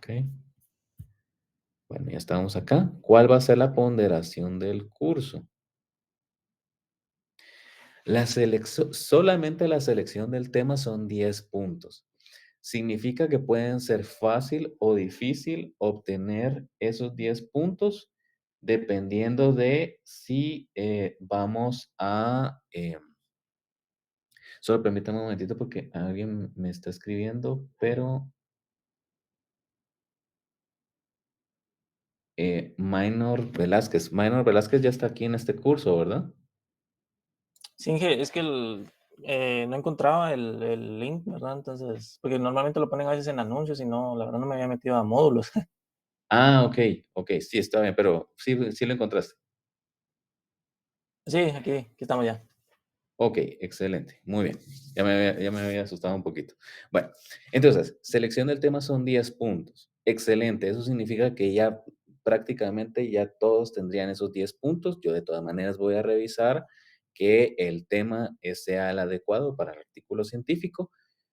Ok. Bueno, ya estamos acá. ¿Cuál va a ser la ponderación del curso? Solamente la selección del tema son 10 puntos. Significa que pueden ser fácil o difícil obtener esos 10 puntos dependiendo de si vamos a... solo permítame un momentito porque alguien me está escribiendo, pero Minor Velázquez ya está aquí en este curso, ¿verdad? Sí, Inge, es que no encontraba el link, ¿verdad? Entonces, porque normalmente lo ponen a veces en anuncios y no, la verdad no me había metido a módulos. Ah, ok, ok, sí, está bien, pero sí, sí lo encontraste. Sí, aquí estamos ya. Ok, excelente, muy bien. Ya me había asustado un poquito. Bueno, entonces, selección del tema son 10 puntos. Excelente, eso significa que ya prácticamente ya todos tendrían esos 10 puntos. Yo de todas maneras voy a revisar que el tema sea el adecuado para el artículo científico.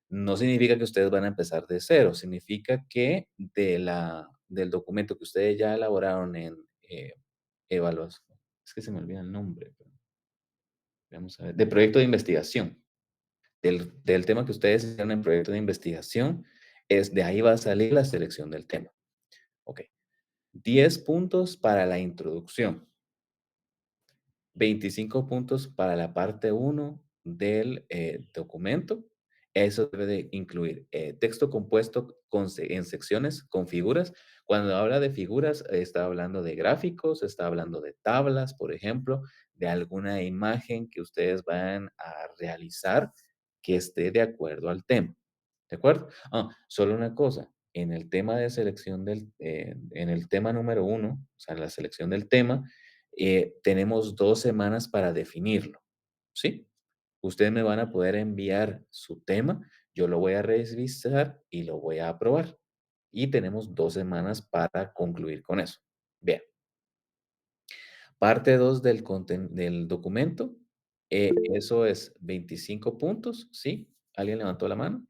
No significa que ustedes van a empezar de cero, significa que del documento que ustedes ya elaboraron en evaluación, es que se me olvida el nombre, pero vamos a ver, de proyecto de investigación, del tema que ustedes hicieron en proyecto de investigación, de ahí va a salir la selección del tema. Ok, 10 puntos para la introducción. 25 puntos para la parte uno del documento. Eso debe de incluir texto compuesto en secciones con figuras. Cuando habla de figuras, está hablando de gráficos, está hablando de tablas, por ejemplo, de alguna imagen que ustedes van a realizar que esté de acuerdo al tema. ¿De acuerdo? Solo una cosa. En el tema de selección en el tema número uno, o sea, la selección del tema, tenemos 2 semanas para definirlo, ¿sí? Ustedes me van a poder enviar su tema, yo lo voy a revisar y lo voy a aprobar. Y tenemos 2 semanas para concluir con eso. Bien, parte 2 del documento, eso es 25 puntos, ¿sí? ¿Alguien levantó la mano?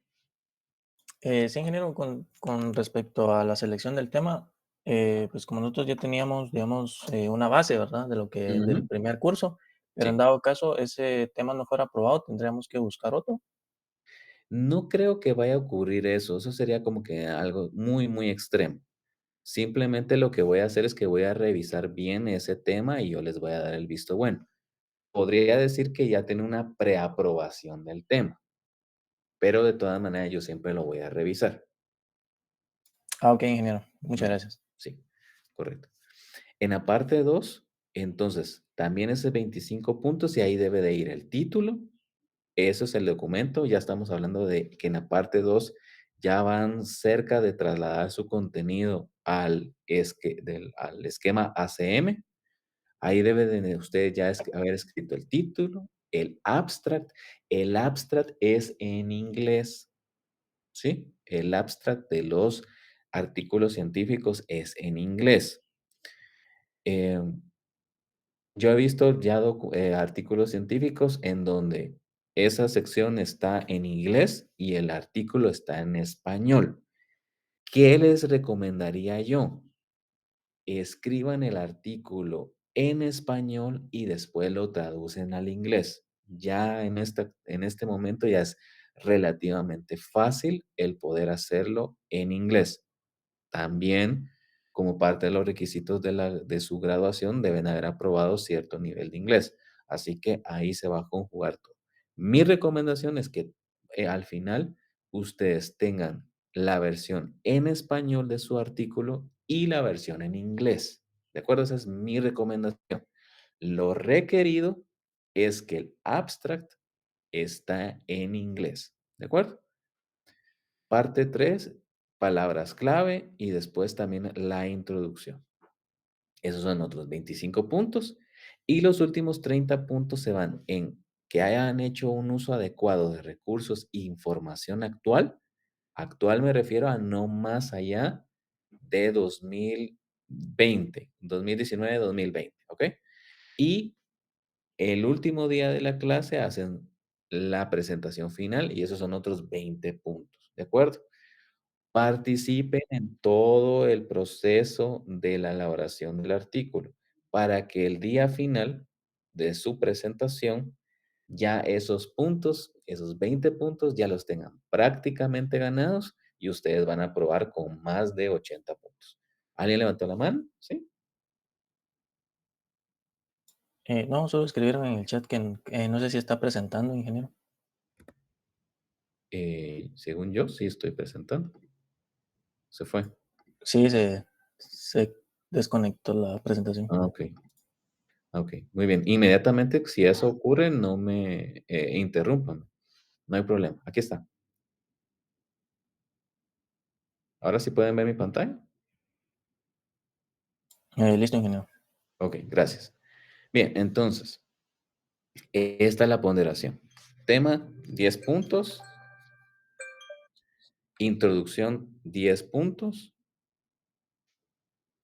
Sí, ingeniero, con respecto a la selección del tema, pues como nosotros ya teníamos, digamos, una base, ¿verdad? De lo que, del Ujú, primer curso, pero en sí. dado caso ese tema no fuera aprobado, tendríamos que buscar otro. No creo que vaya a ocurrir eso sería como que algo muy, muy extremo. Simplemente lo que voy a hacer es que voy a revisar bien ese tema y yo les voy a dar el visto bueno. Podría decir que ya tiene una preaprobación del tema, pero de todas maneras yo siempre lo voy a revisar. Ah, ok, ingeniero, muchas Bien, gracias. sí, correcto. En la parte 2, entonces, también es de 25 puntos y ahí debe de ir el título. Eso es el documento. Ya estamos hablando de que en la parte 2 ya van cerca de trasladar su contenido al esquema ACM. Ahí debe de usted ya haber escrito el título, el abstract. El abstract es en inglés, ¿sí? El abstract de los artículos científicos es en inglés. Em, yo he visto ya artículos científicos en donde esa sección está en inglés y el artículo está en español. ¿Qué les recomendaría yo? Escriban el artículo en español y después lo traducen al inglés. Ya en este momento ya es relativamente fácil el poder hacerlo en inglés. También, como parte de los requisitos de su graduación, deben haber aprobado cierto nivel de inglés. Así que ahí se va a conjugar todo. Mi recomendación es que al final ustedes tengan la versión en español de su artículo y la versión en inglés. ¿De acuerdo? Esa es mi recomendación. Lo requerido es que el abstract está en inglés. ¿De acuerdo? Parte 3, palabras clave y después también la introducción. Esos son otros 25 puntos. Y los últimos 30 puntos se van en que hayan hecho un uso adecuado de recursos e información actual. Actual me refiero a no más allá de 2019-2020, ¿ok? Y el último día de la clase hacen la presentación final y esos son otros 20 puntos, ¿de acuerdo? Participen en todo el proceso de la elaboración del artículo, para que el día final de su presentación, ya esos puntos, esos 20 puntos, ya los tengan prácticamente ganados y ustedes van a aprobar con más de 80 puntos. ¿Alguien levantó la mano? ¿Sí? No, solo escribieron en el chat que no sé si está presentando, ingeniero. Según yo, sí estoy presentando. Se fue. Sí, se desconectó la presentación. Ah, ok. Ok, muy bien. Inmediatamente, si eso ocurre, no me interrumpan. No hay problema. Aquí está. ¿Ahora sí pueden ver mi pantalla? Listo, ingeniero. Ok, gracias. Bien, entonces, esta es la ponderación. Tema, 10 puntos. Introducción, 10 puntos.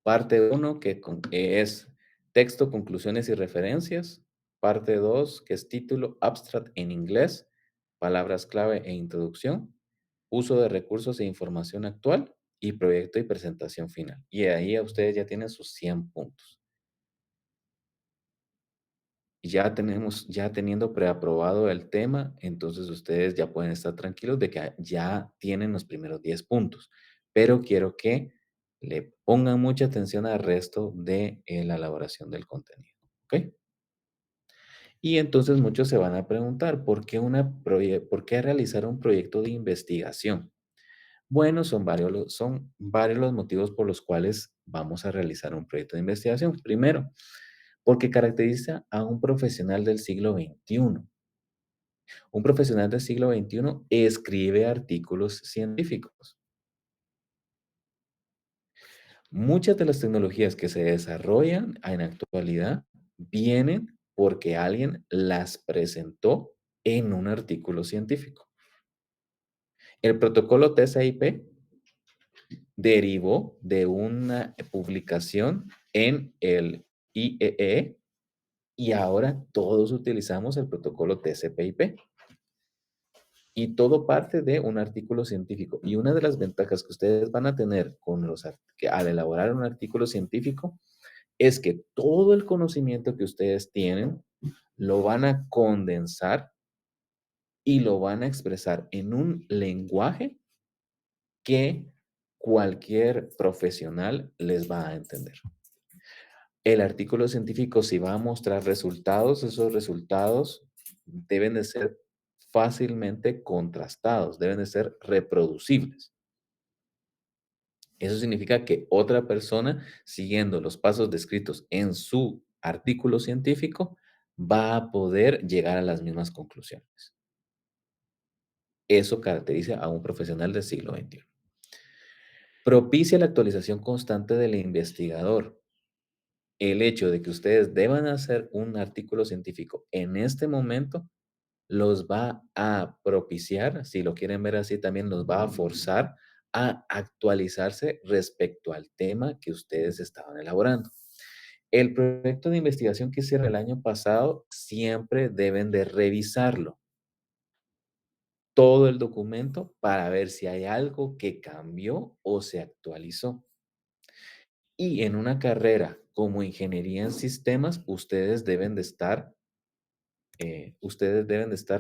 Parte uno que es texto, conclusiones y referencias. Parte 2 que es título, abstract en inglés, palabras clave e introducción. Uso de recursos e información actual y proyecto y presentación final. Y ahí a ustedes ya tienen sus 100 puntos. Ya teniendo preaprobado el tema, entonces ustedes ya pueden estar tranquilos de que ya tienen los primeros 10 puntos. Pero quiero que le pongan mucha atención al resto de la elaboración del contenido. ¿Ok? Y entonces muchos se van a preguntar, ¿por qué realizar un proyecto de investigación? Bueno, son varios los motivos por los cuales vamos a realizar un proyecto de investigación. Primero, porque caracteriza a un profesional del siglo XXI. Un profesional del siglo XXI escribe artículos científicos. Muchas de las tecnologías que se desarrollan en actualidad vienen porque alguien las presentó en un artículo científico. El protocolo TCP/IP derivó de una publicación en el IEEE y ahora todos utilizamos el protocolo TCP/IP. Y todo parte de un artículo científico. Y una de las ventajas que ustedes van a tener al elaborar un artículo científico es que todo el conocimiento que ustedes tienen lo van a condensar y lo van a expresar en un lenguaje que cualquier profesional les va a entender. El artículo científico, si va a mostrar resultados, esos resultados deben de ser fácilmente contrastados, deben de ser reproducibles. Eso significa que otra persona, siguiendo los pasos descritos en su artículo científico, va a poder llegar a las mismas conclusiones. Eso caracteriza a un profesional del siglo XXI. Propicia la actualización constante del investigador. El hecho de que ustedes deban hacer un artículo científico en este momento los va a propiciar, si lo quieren ver así, también los va a forzar a actualizarse respecto al tema que ustedes estaban elaborando. El proyecto de investigación que hicieron el año pasado, siempre deben de revisarlo, todo el documento, para ver si hay algo que cambió o se actualizó. Y en una carrera como ingeniería en sistemas, ustedes deben de estar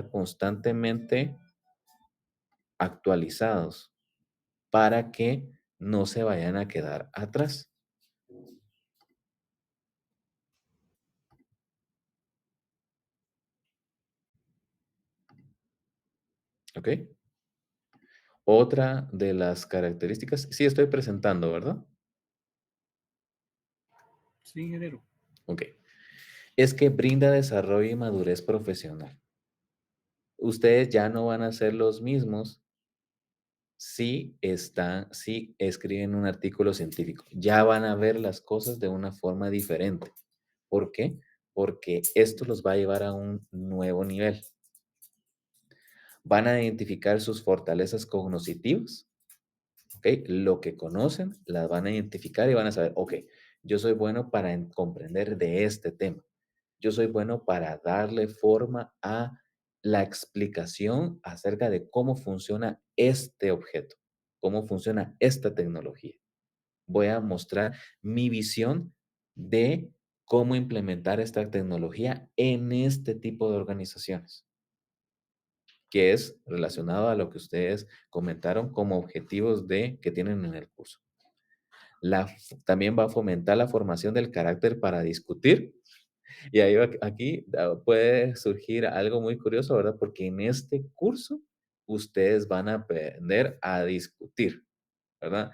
constantemente actualizados para que no se vayan a quedar atrás. ¿Ok? Otra de las características, sí estoy presentando, ¿verdad? Sí, ingeniero. Ok. Es que brinda desarrollo y madurez profesional. Ustedes ya no van a ser los mismos si escriben un artículo científico. Ya van a ver las cosas de una forma diferente. ¿Por qué? Porque esto los va a llevar a un nuevo nivel. Van a identificar sus fortalezas cognitivas, ¿ok? Lo que conocen, las van a identificar y van a saber, ok, yo soy bueno para comprender de este tema. Yo soy bueno para darle forma a la explicación acerca de cómo funciona este objeto. cómo funciona esta tecnología. Voy a mostrar mi visión de cómo implementar esta tecnología en este tipo de organizaciones, que es relacionado a lo que ustedes comentaron como objetivos que tienen en el curso. También va a fomentar la formación del carácter para discutir. Y ahí aquí puede surgir algo muy curioso, ¿verdad? Porque en este curso ustedes van a aprender a discutir, ¿verdad?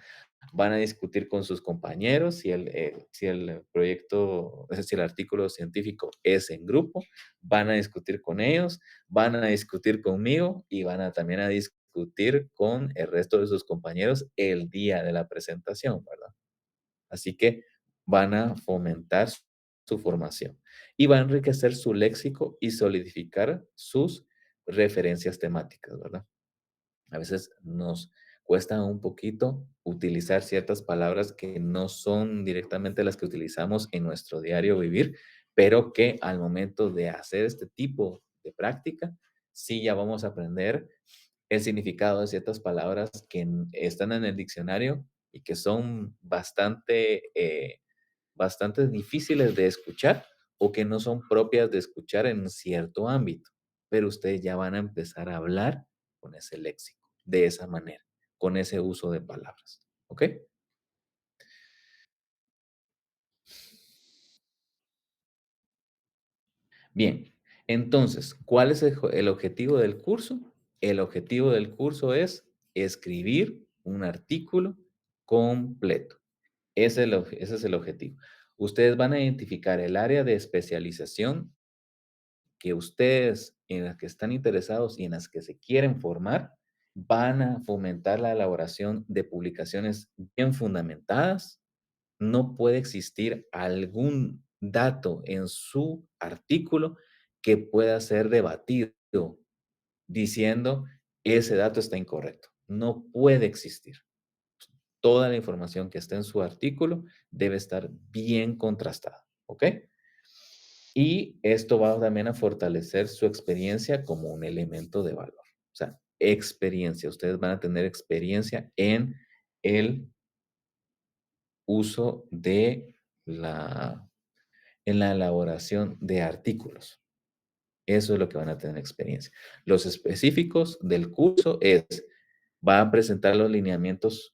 Van a discutir con sus compañeros si el proyecto, es decir, el artículo científico es en grupo, van a discutir con ellos, van a discutir conmigo y van a también a discutir con el resto de sus compañeros el día de la presentación, ¿verdad? Así que van a fomentar su formación y va a enriquecer su léxico y solidificar sus referencias temáticas, ¿verdad? A veces nos cuesta un poquito utilizar ciertas palabras que no son directamente las que utilizamos en nuestro diario vivir, pero que al momento de hacer este tipo de práctica, sí ya vamos a aprender el significado de ciertas palabras que están en el diccionario y que son bastante difíciles de escuchar o que no son propias de escuchar en cierto ámbito, pero ustedes ya van a empezar a hablar con ese léxico, de esa manera, con ese uso de palabras, ¿ok? Bien, entonces, ¿cuál es el objetivo del curso? El objetivo del curso es escribir un artículo completo. Ese es el objetivo. Ustedes van a identificar el área de especialización que ustedes en las que están interesados y en las que se quieren formar, van a fomentar la elaboración de publicaciones bien fundamentadas. No puede existir algún dato en su artículo que pueda ser debatido diciendo ese dato está incorrecto. No puede existir. Toda la información que está en su artículo debe estar bien contrastada, ¿ok? Y esto va también a fortalecer su experiencia como un elemento de valor. O sea, experiencia. Ustedes van a tener experiencia en el uso la, en la elaboración de artículos. Eso es lo que van a tener experiencia. Los específicos del curso van a presentar los lineamientos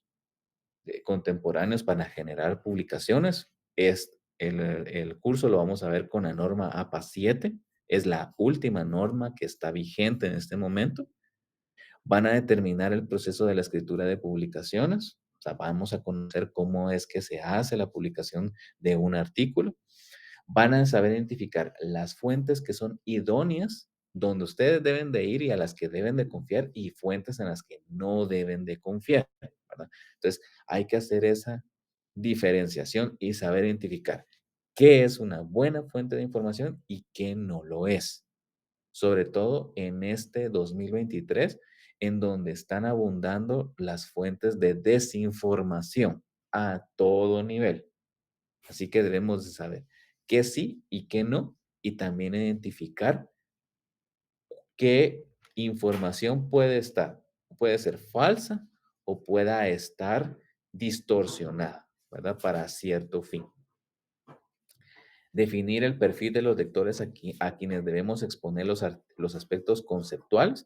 contemporáneos para generar publicaciones. El curso lo vamos a ver con la norma APA 7, es la última norma que está vigente en este momento. Van a determinar el proceso de la escritura de publicaciones, o sea, vamos a conocer cómo es que se hace la publicación de un artículo. Van a saber identificar las fuentes que son idóneas, donde ustedes deben de ir y a las que deben de confiar, y fuentes en las que no deben de confiar, ¿verdad? Entonces, hay que hacer esa diferenciación y saber identificar qué es una buena fuente de información y qué no lo es. Sobre todo en este 2023, en donde están abundando las fuentes de desinformación a todo nivel. Así que debemos de saber qué sí y qué no, y también identificar qué información puede ser falsa o pueda estar distorsionada, ¿verdad? Para cierto fin. Definir el perfil de los lectores a quienes debemos exponer los aspectos conceptuales.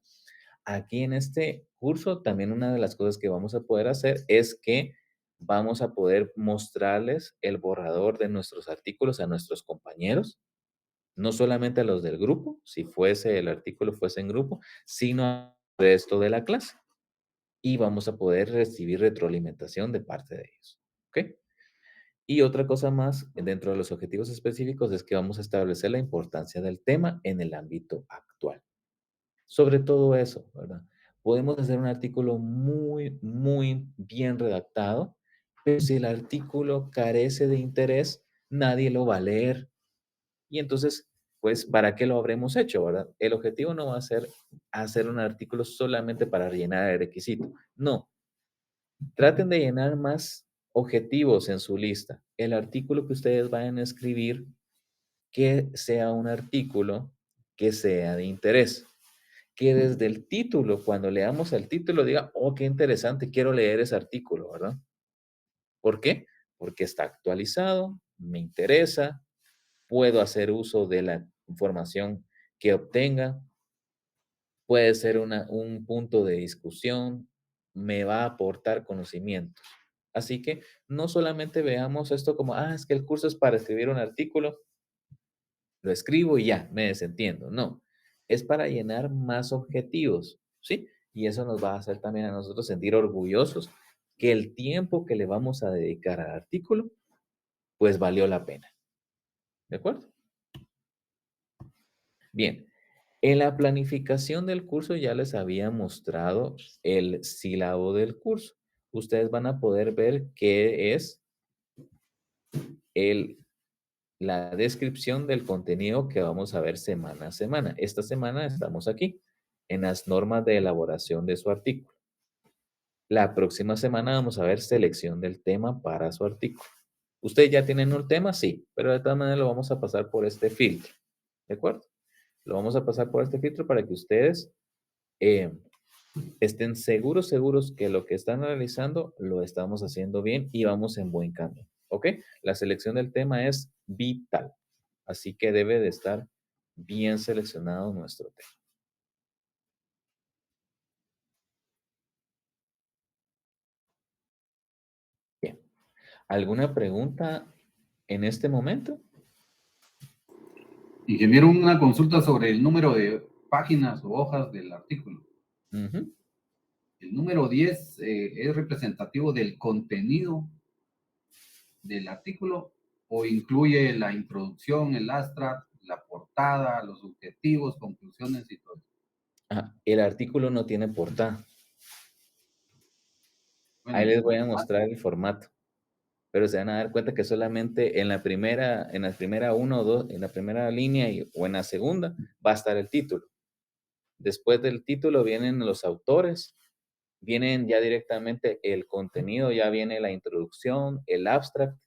Aquí en este curso, también una de las cosas que vamos a poder hacer es que vamos a poder mostrarles el borrador de nuestros artículos a nuestros compañeros, no solamente a los del grupo, si fuese el artículo fuese en grupo, sino al resto de la clase. Y vamos a poder recibir retroalimentación de parte de ellos. ¿Ok? Y otra cosa más dentro de los objetivos específicos es que vamos a establecer la importancia del tema en el ámbito actual. Sobre todo eso, ¿verdad? Podemos hacer un artículo muy, muy bien redactado, pero si el artículo carece de interés, nadie lo va a leer. Y entonces, pues, ¿para qué lo habremos hecho, verdad? El objetivo no va a ser hacer un artículo solamente para rellenar el requisito. No, traten de llenar más objetivos en su lista. El artículo que ustedes vayan a escribir, que sea un artículo que sea de interés, que desde el título, cuando leamos el título, diga, oh, qué interesante, quiero leer ese artículo, ¿verdad? ¿Por qué? Porque está actualizado, me interesa, puedo hacer uso de la información que obtenga, puede ser un punto de discusión, me va a aportar conocimientos. Así que no solamente veamos esto como, es que el curso es para escribir un artículo, lo escribo y ya, me desentiendo. No, es para llenar más objetivos, ¿sí? Y eso nos va a hacer también a nosotros sentir orgullosos que el tiempo que le vamos a dedicar al artículo, pues valió la pena. ¿De acuerdo? Bien, en la planificación del curso ya les había mostrado el sílabo del curso. Ustedes van a poder ver qué es el, la descripción del contenido que vamos a ver semana a semana. Esta semana estamos aquí en las normas de elaboración de su artículo. La próxima semana vamos a ver selección del tema para su artículo. ¿Ustedes ya tienen un tema? Sí, pero de todas maneras lo vamos a pasar por este filtro. ¿De acuerdo? Lo vamos a pasar por este filtro para que ustedes eh, estén seguros que lo que están realizando lo estamos haciendo bien y vamos en buen camino. ¿Ok? La selección del tema es vital. Así que debe de estar bien seleccionado nuestro tema. Bien. ¿Alguna pregunta en este momento? Ingeniero, una consulta sobre el número de páginas o hojas del artículo. Ujú. El número 10 es representativo del contenido del artículo o incluye la introducción, el abstract, la portada, los objetivos, conclusiones y todo eso. El artículo no tiene portada. Bueno, Ahí el les voy a formato. mostrar el formato, pero se van a dar cuenta que solamente en la primera uno o dos, en la primera línea o en la segunda va a estar el título. Después del título vienen los autores, vienen ya directamente el contenido, ya viene la introducción, el abstract,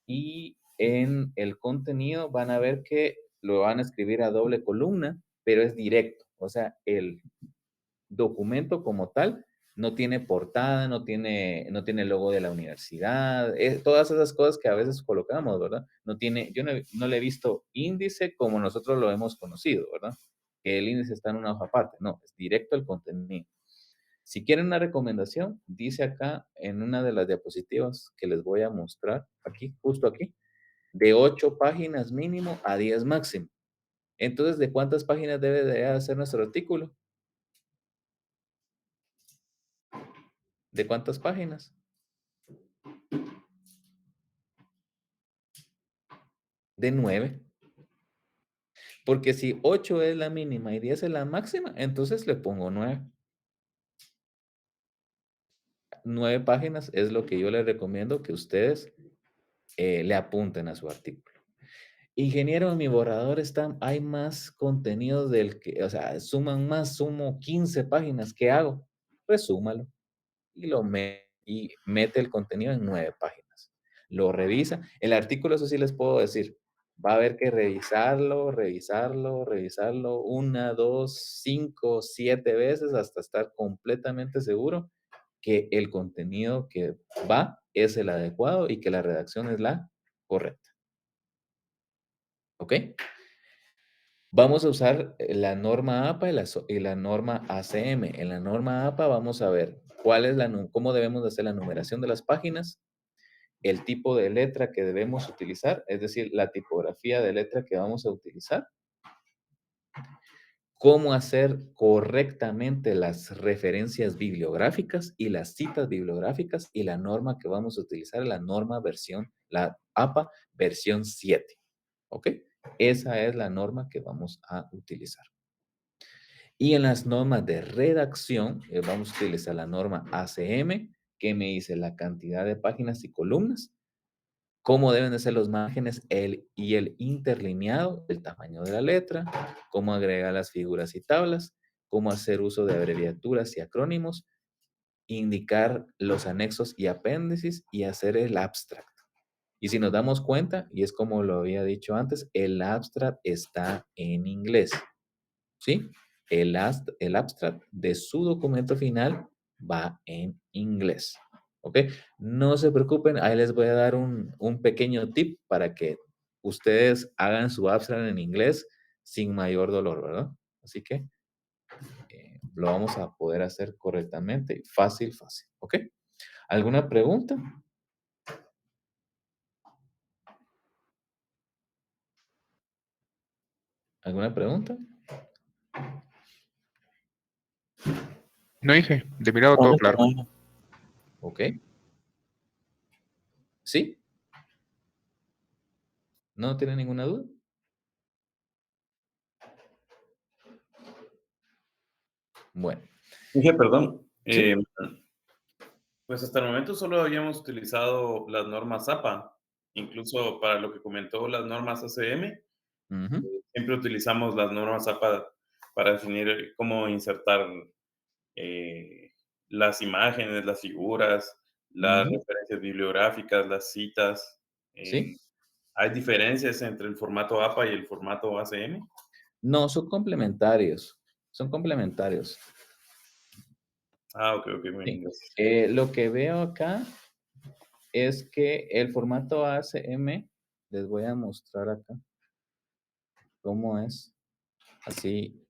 y en el contenido van a ver que lo van a escribir a doble columna, pero es directo. O sea, el documento como tal no tiene portada, no tiene logo de la universidad, todas esas cosas que a veces colocamos, ¿verdad? Yo no le he visto índice como nosotros lo hemos conocido, ¿verdad? Que el índice está en una hoja aparte, no, es directo el contenido. Si quieren una recomendación, dice acá en una de las diapositivas que les voy a mostrar, aquí, justo aquí, de 8 páginas mínimo a 10 máximo. Entonces, ¿de cuántas páginas debe de hacer nuestro artículo? ¿De cuántas páginas? De 9. Porque si 8 es la mínima y 10 es la máxima, entonces le pongo 9. 9 páginas es lo que yo les recomiendo que ustedes le apunten a su artículo. Ingeniero, en mi borrador hay más contenido del que, o sea, sumo 15 páginas. ¿Qué hago? Resúmalo y mete el contenido en 9 páginas. Lo revisa. El artículo, eso sí les puedo decir, va a haber que revisarlo, 1, 2, 5, 7 veces hasta estar completamente seguro que el contenido que va es el adecuado y que la redacción es la correcta. ¿Ok? Vamos a usar la norma APA y la norma ACM. En la norma APA vamos a ver cómo debemos de hacer la numeración de las páginas, el tipo de letra que debemos utilizar, es decir, la tipografía de letra que vamos a utilizar, cómo hacer correctamente las referencias bibliográficas y las citas bibliográficas, y la norma que vamos a utilizar es la APA versión 7. ¿Ok? Esa es la norma que vamos a utilizar. Y en las normas de redacción, vamos a utilizar la norma ACM, que me dice la cantidad de páginas y columnas, cómo deben de ser los márgenes y el interlineado, el tamaño de la letra, cómo agregar las figuras y tablas, cómo hacer uso de abreviaturas y acrónimos, indicar los anexos y apéndices y hacer el abstract. Y si nos damos cuenta, y es como lo había dicho antes, el abstract está en inglés, ¿sí? el abstract de su documento final va en inglés. ¿Ok? No se preocupen, ahí les voy a dar un pequeño tip para que ustedes hagan su abstract en inglés sin mayor dolor, ¿verdad? Así que lo vamos a poder hacer correctamente, fácil, fácil. ¿Ok? ¿Alguna pregunta? ¿Alguna pregunta? No dije, de mi lado todo Ahorita claro. no, hija. ¿Ok? ¿Sí? ¿No tiene ninguna duda? Bueno, Dije, perdón. Sí. Pues hasta el momento solo habíamos utilizado las normas APA, incluso para lo que comentó las normas ACM, Ujú, siempre utilizamos las normas APA para definir cómo insertar eh, las imágenes, las figuras, las ujú, referencias bibliográficas, las citas. ¿Sí? ¿Hay diferencias entre el formato APA y el formato ACM? No, son complementarios. Son complementarios. Ah, ok, ok, muy Sí. bien, gracias. Lo que veo acá es que el formato ACM, les voy a mostrar acá cómo es. Así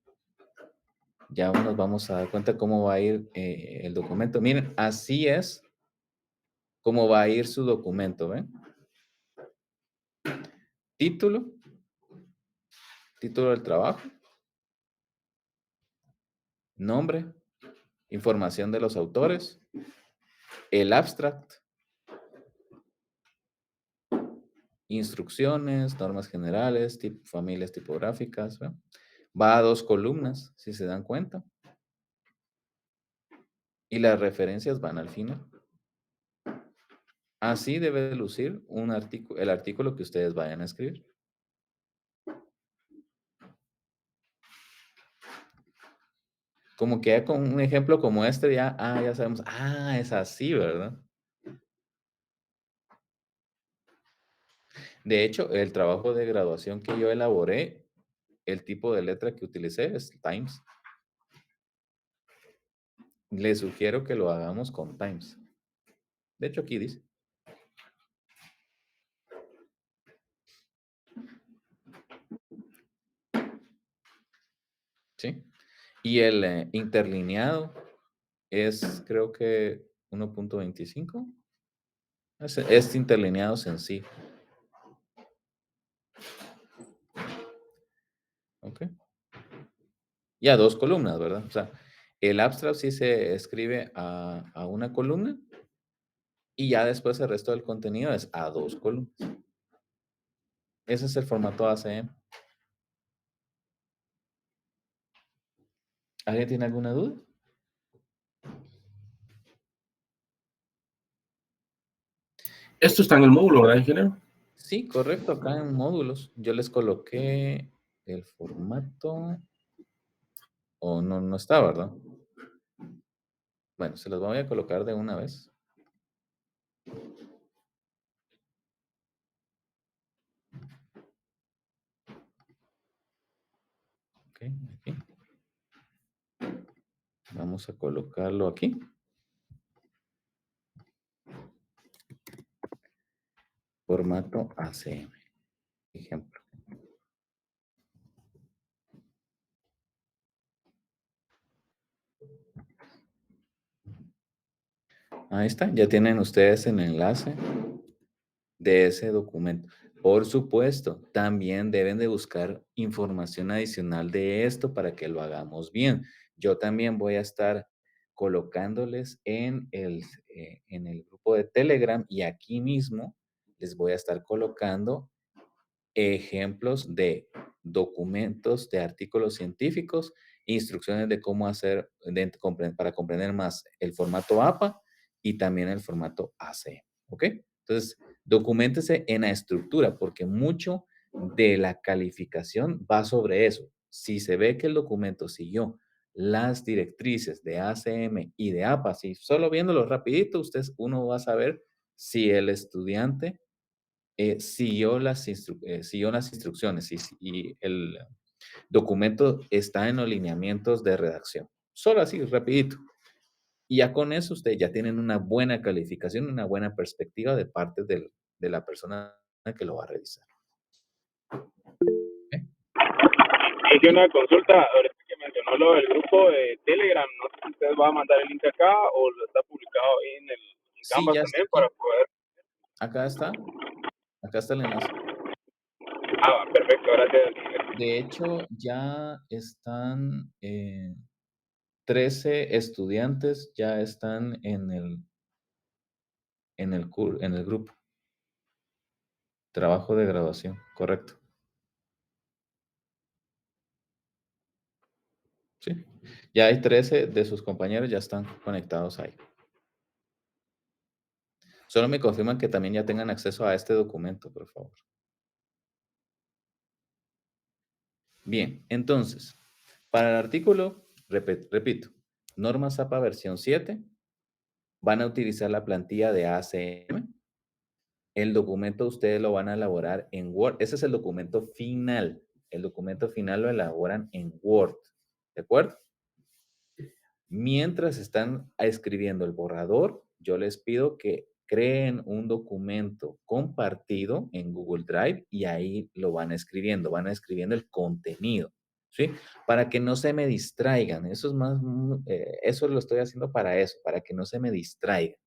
ya nos vamos a dar cuenta cómo va a ir el documento. Miren, así es como va a ir su documento, ¿ven? Título, título del trabajo, nombre, información de los autores, el abstract, instrucciones, normas generales, familias tipográficas, ¿ven? Va a 2 columnas, si se dan cuenta, y las referencias van al final. Así debe de lucir el artículo que ustedes vayan a escribir. Como que ya con un ejemplo como este, ya sabemos, es así, ¿verdad? De hecho, el trabajo de graduación que yo elaboré, el tipo de letra que utilicé es Times. Les sugiero que lo hagamos con Times. De hecho, aquí dice. ¿Sí? Y el interlineado es, creo que 1.25. Es interlineado sencillo. ¿Ok? Y a 2 columnas, ¿verdad? O sea, el abstract sí se escribe a una columna y ya después el resto del contenido es a 2 columnas. Ese es el formato ACM. ¿Alguien tiene alguna duda? Esto está en el módulo, ¿verdad, ingeniero? Sí, correcto, acá en módulos. Yo les coloqué el formato. O no, no está, ¿verdad? Bueno, se los voy a colocar de una vez. Ok, aquí. Vamos a colocarlo aquí. Formato ACM. Ejemplo. Ahí está, ya tienen ustedes el enlace de ese documento. Por supuesto, también deben de buscar información adicional de esto para que lo hagamos bien. Yo también voy a estar colocándoles en el grupo de Telegram y aquí mismo les voy a estar colocando ejemplos de documentos, de artículos científicos, instrucciones de cómo hacer para comprender más el formato APA y también el formato AC. ¿Ok? Entonces, documentese en la estructura porque mucho de la calificación va sobre eso. Si se ve que el documento siguió las directrices de ACM y de APA, si solo viéndolo rapidito, uno va a saber si el estudiante siguió las instrucciones y Documento está en los lineamientos de redacción. Solo así, rapidito. Y ya con eso ustedes ya tienen una buena calificación, una buena perspectiva de parte de la persona que lo va a revisar. ¿Ok? Hice una consulta, ahorita que mencionó lo del grupo de Telegram, no sé si usted va a mandar el link acá o lo está publicado ahí en Sí, Canvas ya está también para aquí. poder. Acá está. Acá está el enlace. Ah, perfecto, gracias. De hecho, ya están 13 estudiantes, ya están en el grupo. Trabajo de graduación, correcto. Sí. Ya hay 13 de sus compañeros, ya están conectados ahí. Solo me confirman que también ya tengan acceso a este documento, por favor. Bien, entonces, para el artículo, repito, norma ZAPA versión 7, van a utilizar la plantilla de ACM. El documento ustedes lo van a elaborar en Word. Ese es el documento final. El documento final lo elaboran en Word. ¿De acuerdo? Mientras están escribiendo el borrador, yo les pido que creen un documento compartido en Google Drive y ahí lo van escribiendo el contenido, ¿sí? Para que no se me distraigan. Eso es más, eso lo estoy haciendo para eso, para que no se me distraigan.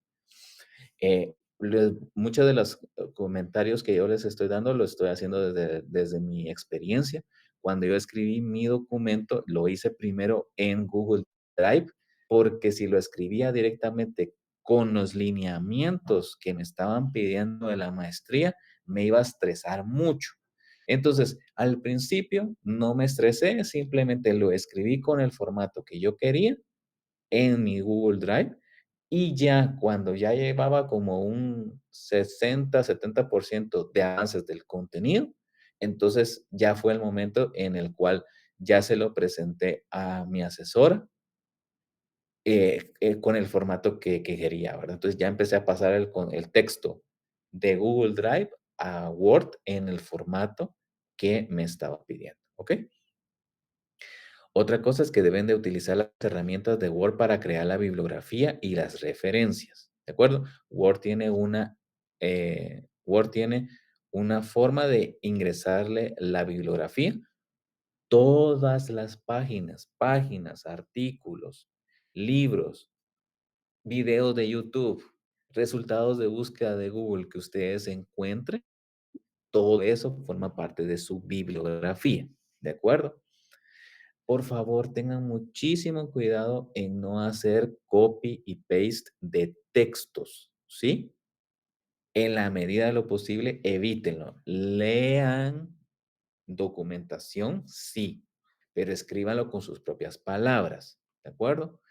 Muchos de los comentarios que yo les estoy dando lo estoy haciendo desde mi experiencia. Cuando yo escribí mi documento, lo hice primero en Google Drive, porque si lo escribía directamente con los lineamientos que me estaban pidiendo de la maestría, me iba a estresar mucho. Entonces, al principio no me estresé, simplemente lo escribí con el formato que yo quería en mi Google Drive y ya cuando ya llevaba como un 60-70% de avances del contenido, entonces ya fue el momento en el cual ya se lo presenté a mi asesora con el formato que quería, ¿verdad? Entonces ya empecé a pasar el texto de Google Drive a Word en el formato que me estaba pidiendo, ¿ok? Otra cosa es que deben de utilizar las herramientas de Word para crear la bibliografía y las referencias, ¿de acuerdo? Word tiene una forma de ingresarle la bibliografía, todas las páginas, artículos, libros, videos de YouTube, resultados de búsqueda de Google que ustedes encuentren, todo eso forma parte de su bibliografía, ¿de acuerdo? Por favor, tengan muchísimo cuidado en no hacer copy y paste de textos, ¿sí? En la medida de lo posible, evítenlo. Lean documentación, sí, pero escríbanlo con sus propias palabras, ¿de acuerdo?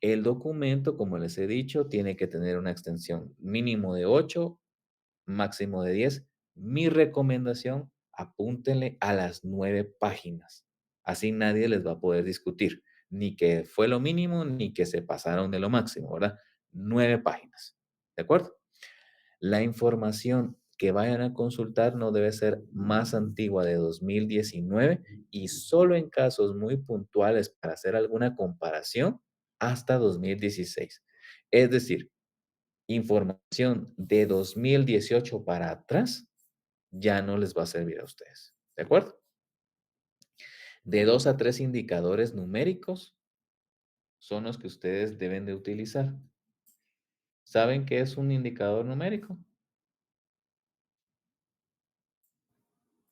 El documento, como les he dicho, tiene que tener una extensión mínimo de 8, máximo de 10. Mi recomendación, apúntenle a las 9 páginas. Así nadie les va a poder discutir, ni que fue lo mínimo, ni que se pasaron de lo máximo, ¿verdad? 9 páginas, ¿de acuerdo? La información que vayan a consultar no debe ser más antigua de 2019 y solo en casos muy puntuales para hacer alguna comparación hasta 2016. Es decir, información de 2018 para atrás ya no les va a servir a ustedes. ¿De acuerdo? De 2 a 3 indicadores numéricos son los que ustedes deben de utilizar. ¿Saben qué es un indicador numérico?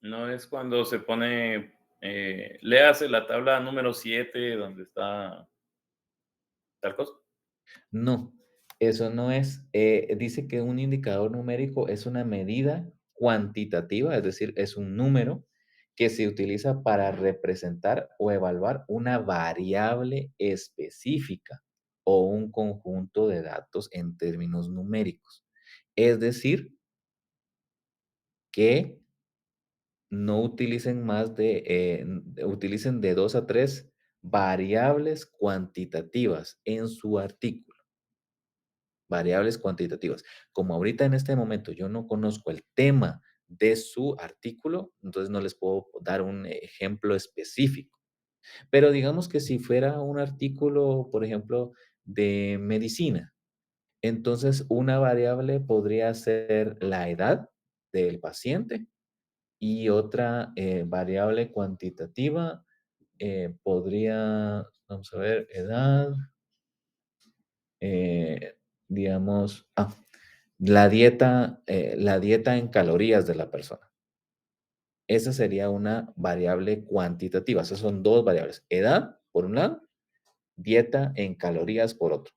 No es cuando se pone, léase la tabla número 7 donde está tal cosa. No, eso no es. Dice que un indicador numérico es una medida cuantitativa, es decir, es un número que se utiliza para representar o evaluar una variable específica o un conjunto de datos en términos numéricos. Es decir, que no utilicen utilicen de 2 a 3 variables cuantitativas en su artículo. Variables cuantitativas. Como ahorita en este momento yo no conozco el tema de su artículo, entonces no les puedo dar un ejemplo específico. Pero digamos que si fuera un artículo, por ejemplo, de medicina, entonces una variable podría ser la edad del paciente y otra variable cuantitativa podría, vamos a ver, edad, eh, digamos, la dieta en calorías de la persona. Esa sería una variable cuantitativa. Esas son dos variables. Edad, por un lado, dieta en calorías, por otro.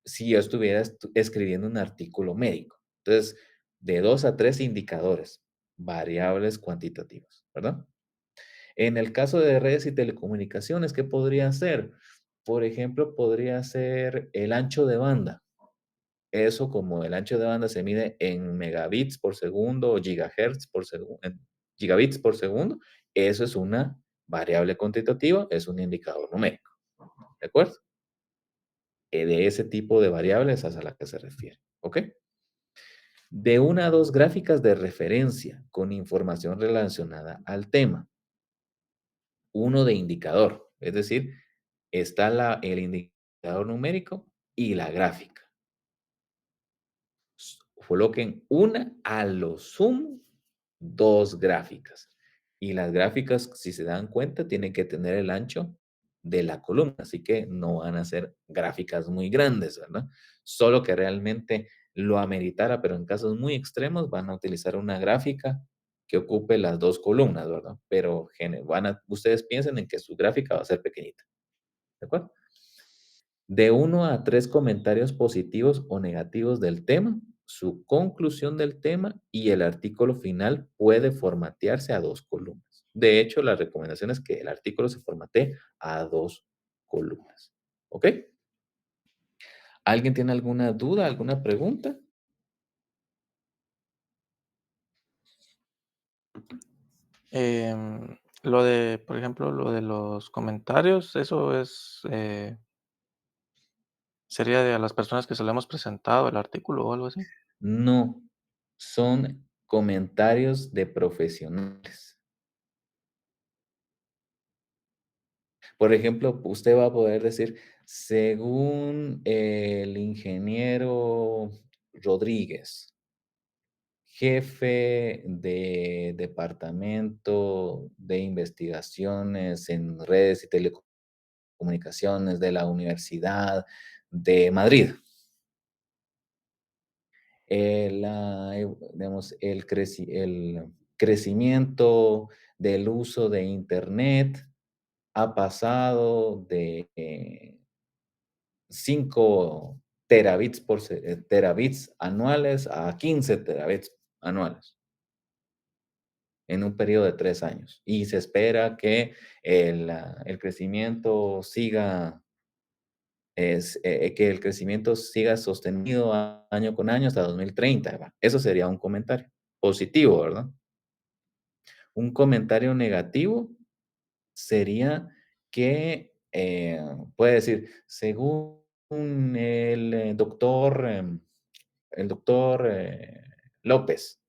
Si yo estuviera escribiendo un artículo médico. Entonces, de 2 a 3 indicadores, variables cuantitativas, ¿verdad? En el caso de redes y telecomunicaciones, ¿qué podría ser? Por ejemplo, podría ser el ancho de banda. Eso, como el ancho de banda se mide en megabits por segundo o gigahertz por segundo, gigabits por segundo, eso es una variable cuantitativa, es un indicador numérico. ¿De acuerdo? De ese tipo de variables es a la que se refiere. ¿Ok? De 1 a 2 gráficas de referencia con información relacionada al tema. Uno de indicador, es decir, está el indicador numérico y la gráfica. Coloquen una, a lo sumo, 2 gráficas. Y las gráficas, si se dan cuenta, tienen que tener el ancho de la columna, así que no van a ser gráficas muy grandes, ¿verdad? Solo que realmente lo ameritara, pero en casos muy extremos van a utilizar una gráfica que ocupe las 2 columnas, ¿verdad? Pero ustedes piensen en que su gráfica va a ser pequeñita, ¿de acuerdo? De 1 a 3 comentarios positivos o negativos del tema, su conclusión del tema y el artículo final puede formatearse a 2 columnas. De hecho, la recomendación es que el artículo se formatee a 2 columnas. ¿Ok? ¿Alguien tiene alguna duda, alguna pregunta? Lo de, por ejemplo, lo de los comentarios, eso es, sería de a las personas que se le hemos presentado el artículo o algo así. No, son comentarios de profesionales. Por ejemplo, usted va a poder decir, según el ingeniero Rodríguez, jefe de departamento de investigaciones en redes y telecomunicaciones de la Universidad de Madrid. Digamos, el crecimiento del uso de Internet ha pasado de 5 terabits anuales a 15 terabits anuales en un periodo de 3 años. Y se espera que el crecimiento siga, que el crecimiento siga sostenido año con año hasta 2030. ¿Va? Eso sería un comentario positivo, ¿verdad? Un comentario negativo sería que puede decir, según el doctor López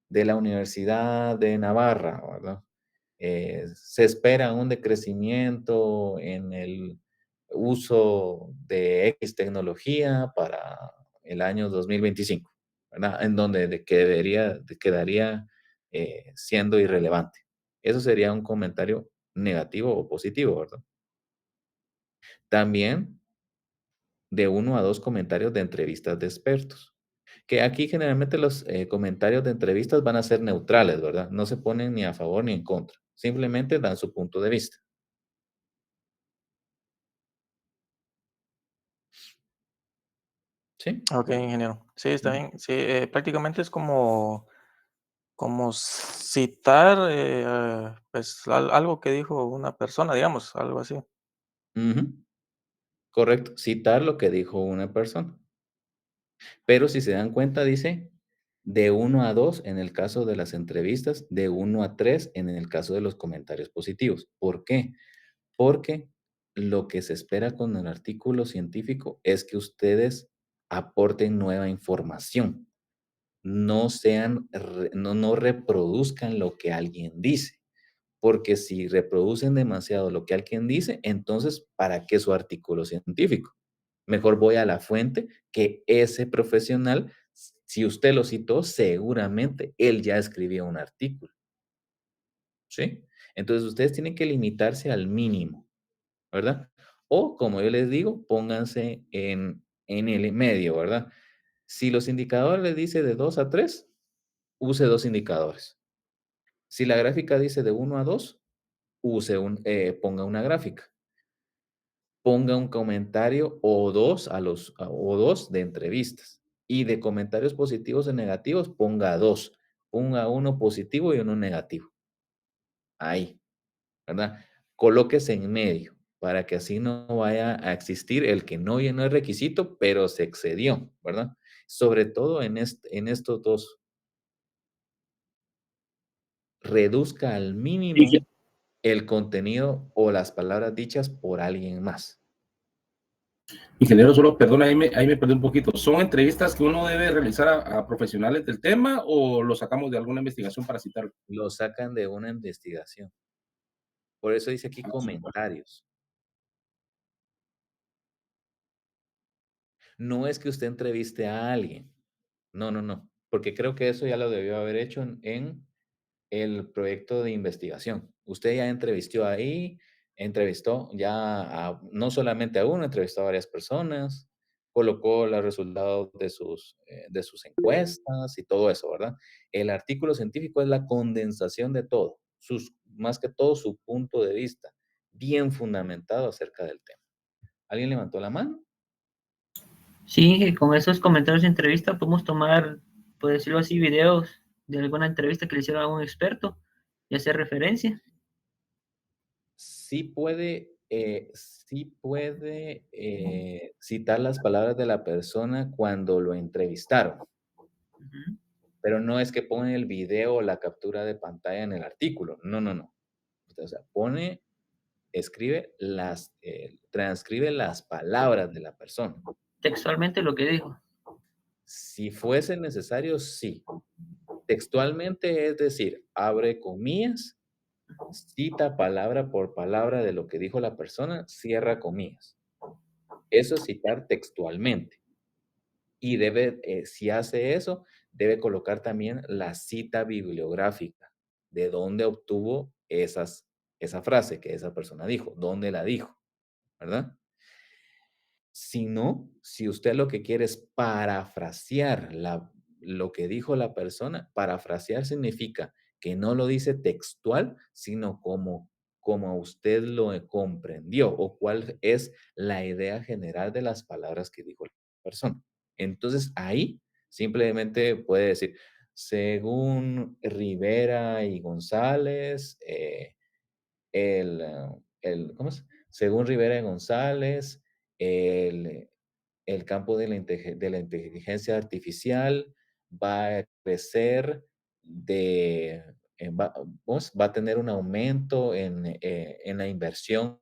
de la Universidad de Navarra, ¿verdad? Se espera un decrecimiento en el uso de X tecnología para el año 2025, ¿verdad? En donde quedaría siendo irrelevante. Eso sería un comentario negativo o positivo, ¿verdad? También de 1 a 2 comentarios de entrevistas de expertos. Que aquí generalmente los comentarios de entrevistas van a ser neutrales, ¿verdad? No se ponen ni a favor ni en contra. Simplemente dan su punto de vista. ¿Sí? Ok, ingeniero. Sí, está bien. Sí, prácticamente es como citar, pues, algo que dijo una persona, digamos, algo así. Ujú. Correcto. Citar lo que dijo una persona. Pero si se dan cuenta, dice de 1 a 2 en el caso de las entrevistas, de 1 a 3 en el caso de los comentarios positivos. ¿Por qué? Porque lo que se espera con el artículo científico es que ustedes aporten nueva información. no sean, no reproduzcan lo que alguien dice. Porque si reproducen demasiado lo que alguien dice, entonces, ¿para qué su artículo científico? Mejor voy a la fuente que ese profesional, si usted lo citó, seguramente él ya escribió un artículo, ¿sí? Entonces, ustedes tienen que limitarse al mínimo, ¿verdad? O, como yo les digo, pónganse en el medio, ¿verdad? Si los indicadores les dice de 2 a 3, use 2 indicadores. Si la gráfica dice de 1 a 2, ponga una gráfica. Ponga un comentario o 2 o 2 de entrevistas. Y de comentarios positivos y negativos, ponga 2. Ponga uno positivo y uno negativo. Ahí, ¿verdad? Colóquese en medio para que así no vaya a existir el que no llenó el requisito, pero se excedió, ¿verdad? Sobre todo en estos dos, reduzca al mínimo el contenido o las palabras dichas por alguien más. Ingeniero, solo perdona, ahí me perdí un poquito. ¿Son entrevistas que uno debe realizar a profesionales del tema o lo sacamos de alguna investigación para citarlo? Lo sacan de una investigación. Por eso dice aquí Ah, comentarios. No es que usted entreviste a alguien. No, no, no. Porque creo que eso ya lo debió haber hecho en el proyecto de investigación. Usted ya entrevistó ya no solamente a uno, entrevistó a varias personas, colocó los resultados de sus encuestas y todo eso, ¿verdad? El artículo científico es la condensación de todo, más que todo su punto de vista, bien fundamentado acerca del tema. ¿Alguien levantó la mano? Sí, con esos comentarios de entrevista podemos tomar, por decirlo así, videos de alguna entrevista que le hicieron a un experto y hacer referencia. Sí puede citar las palabras de la persona cuando lo entrevistaron, Ujú. pero no es que pone el video o la captura de pantalla en el artículo. No, no, no. O sea, transcribe las palabras de la persona. Textualmente lo que dijo. Si fuese necesario, sí. Textualmente, es decir, abre comillas, cita palabra por palabra de lo que dijo la persona, cierra comillas. Eso es citar textualmente. Y si hace eso, debe colocar también la cita bibliográfica, de dónde obtuvo esa frase que esa persona dijo, dónde la dijo, ¿verdad? Si no, si usted lo que quiere es parafrasear lo que dijo la persona, parafrasear significa que no lo dice textual, sino como usted lo comprendió o cuál es la idea general de las palabras que dijo la persona. Entonces ahí simplemente puede decir, según Rivera y González, ¿cómo es? Según Rivera y González, el, el campo de la inteligencia artificial va a crecer va a tener un aumento en la inversión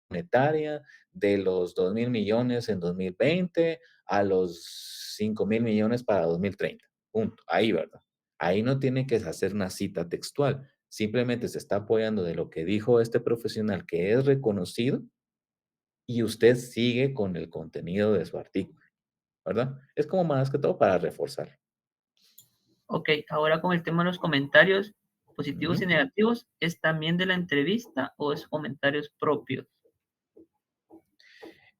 monetaria de los 2.000 millones en 2020 a los 5.000 millones para 2030. Punto. Ahí, ¿verdad? Ahí no tiene que hacer una cita textual. Simplemente se está apoyando de lo que dijo este profesional que es reconocido y usted sigue con el contenido de su artículo, ¿verdad? Es como más que todo para reforzar. Ok, ahora con el tema de los comentarios positivos y Ujú. negativos, ¿es también de la entrevista o es comentarios propios?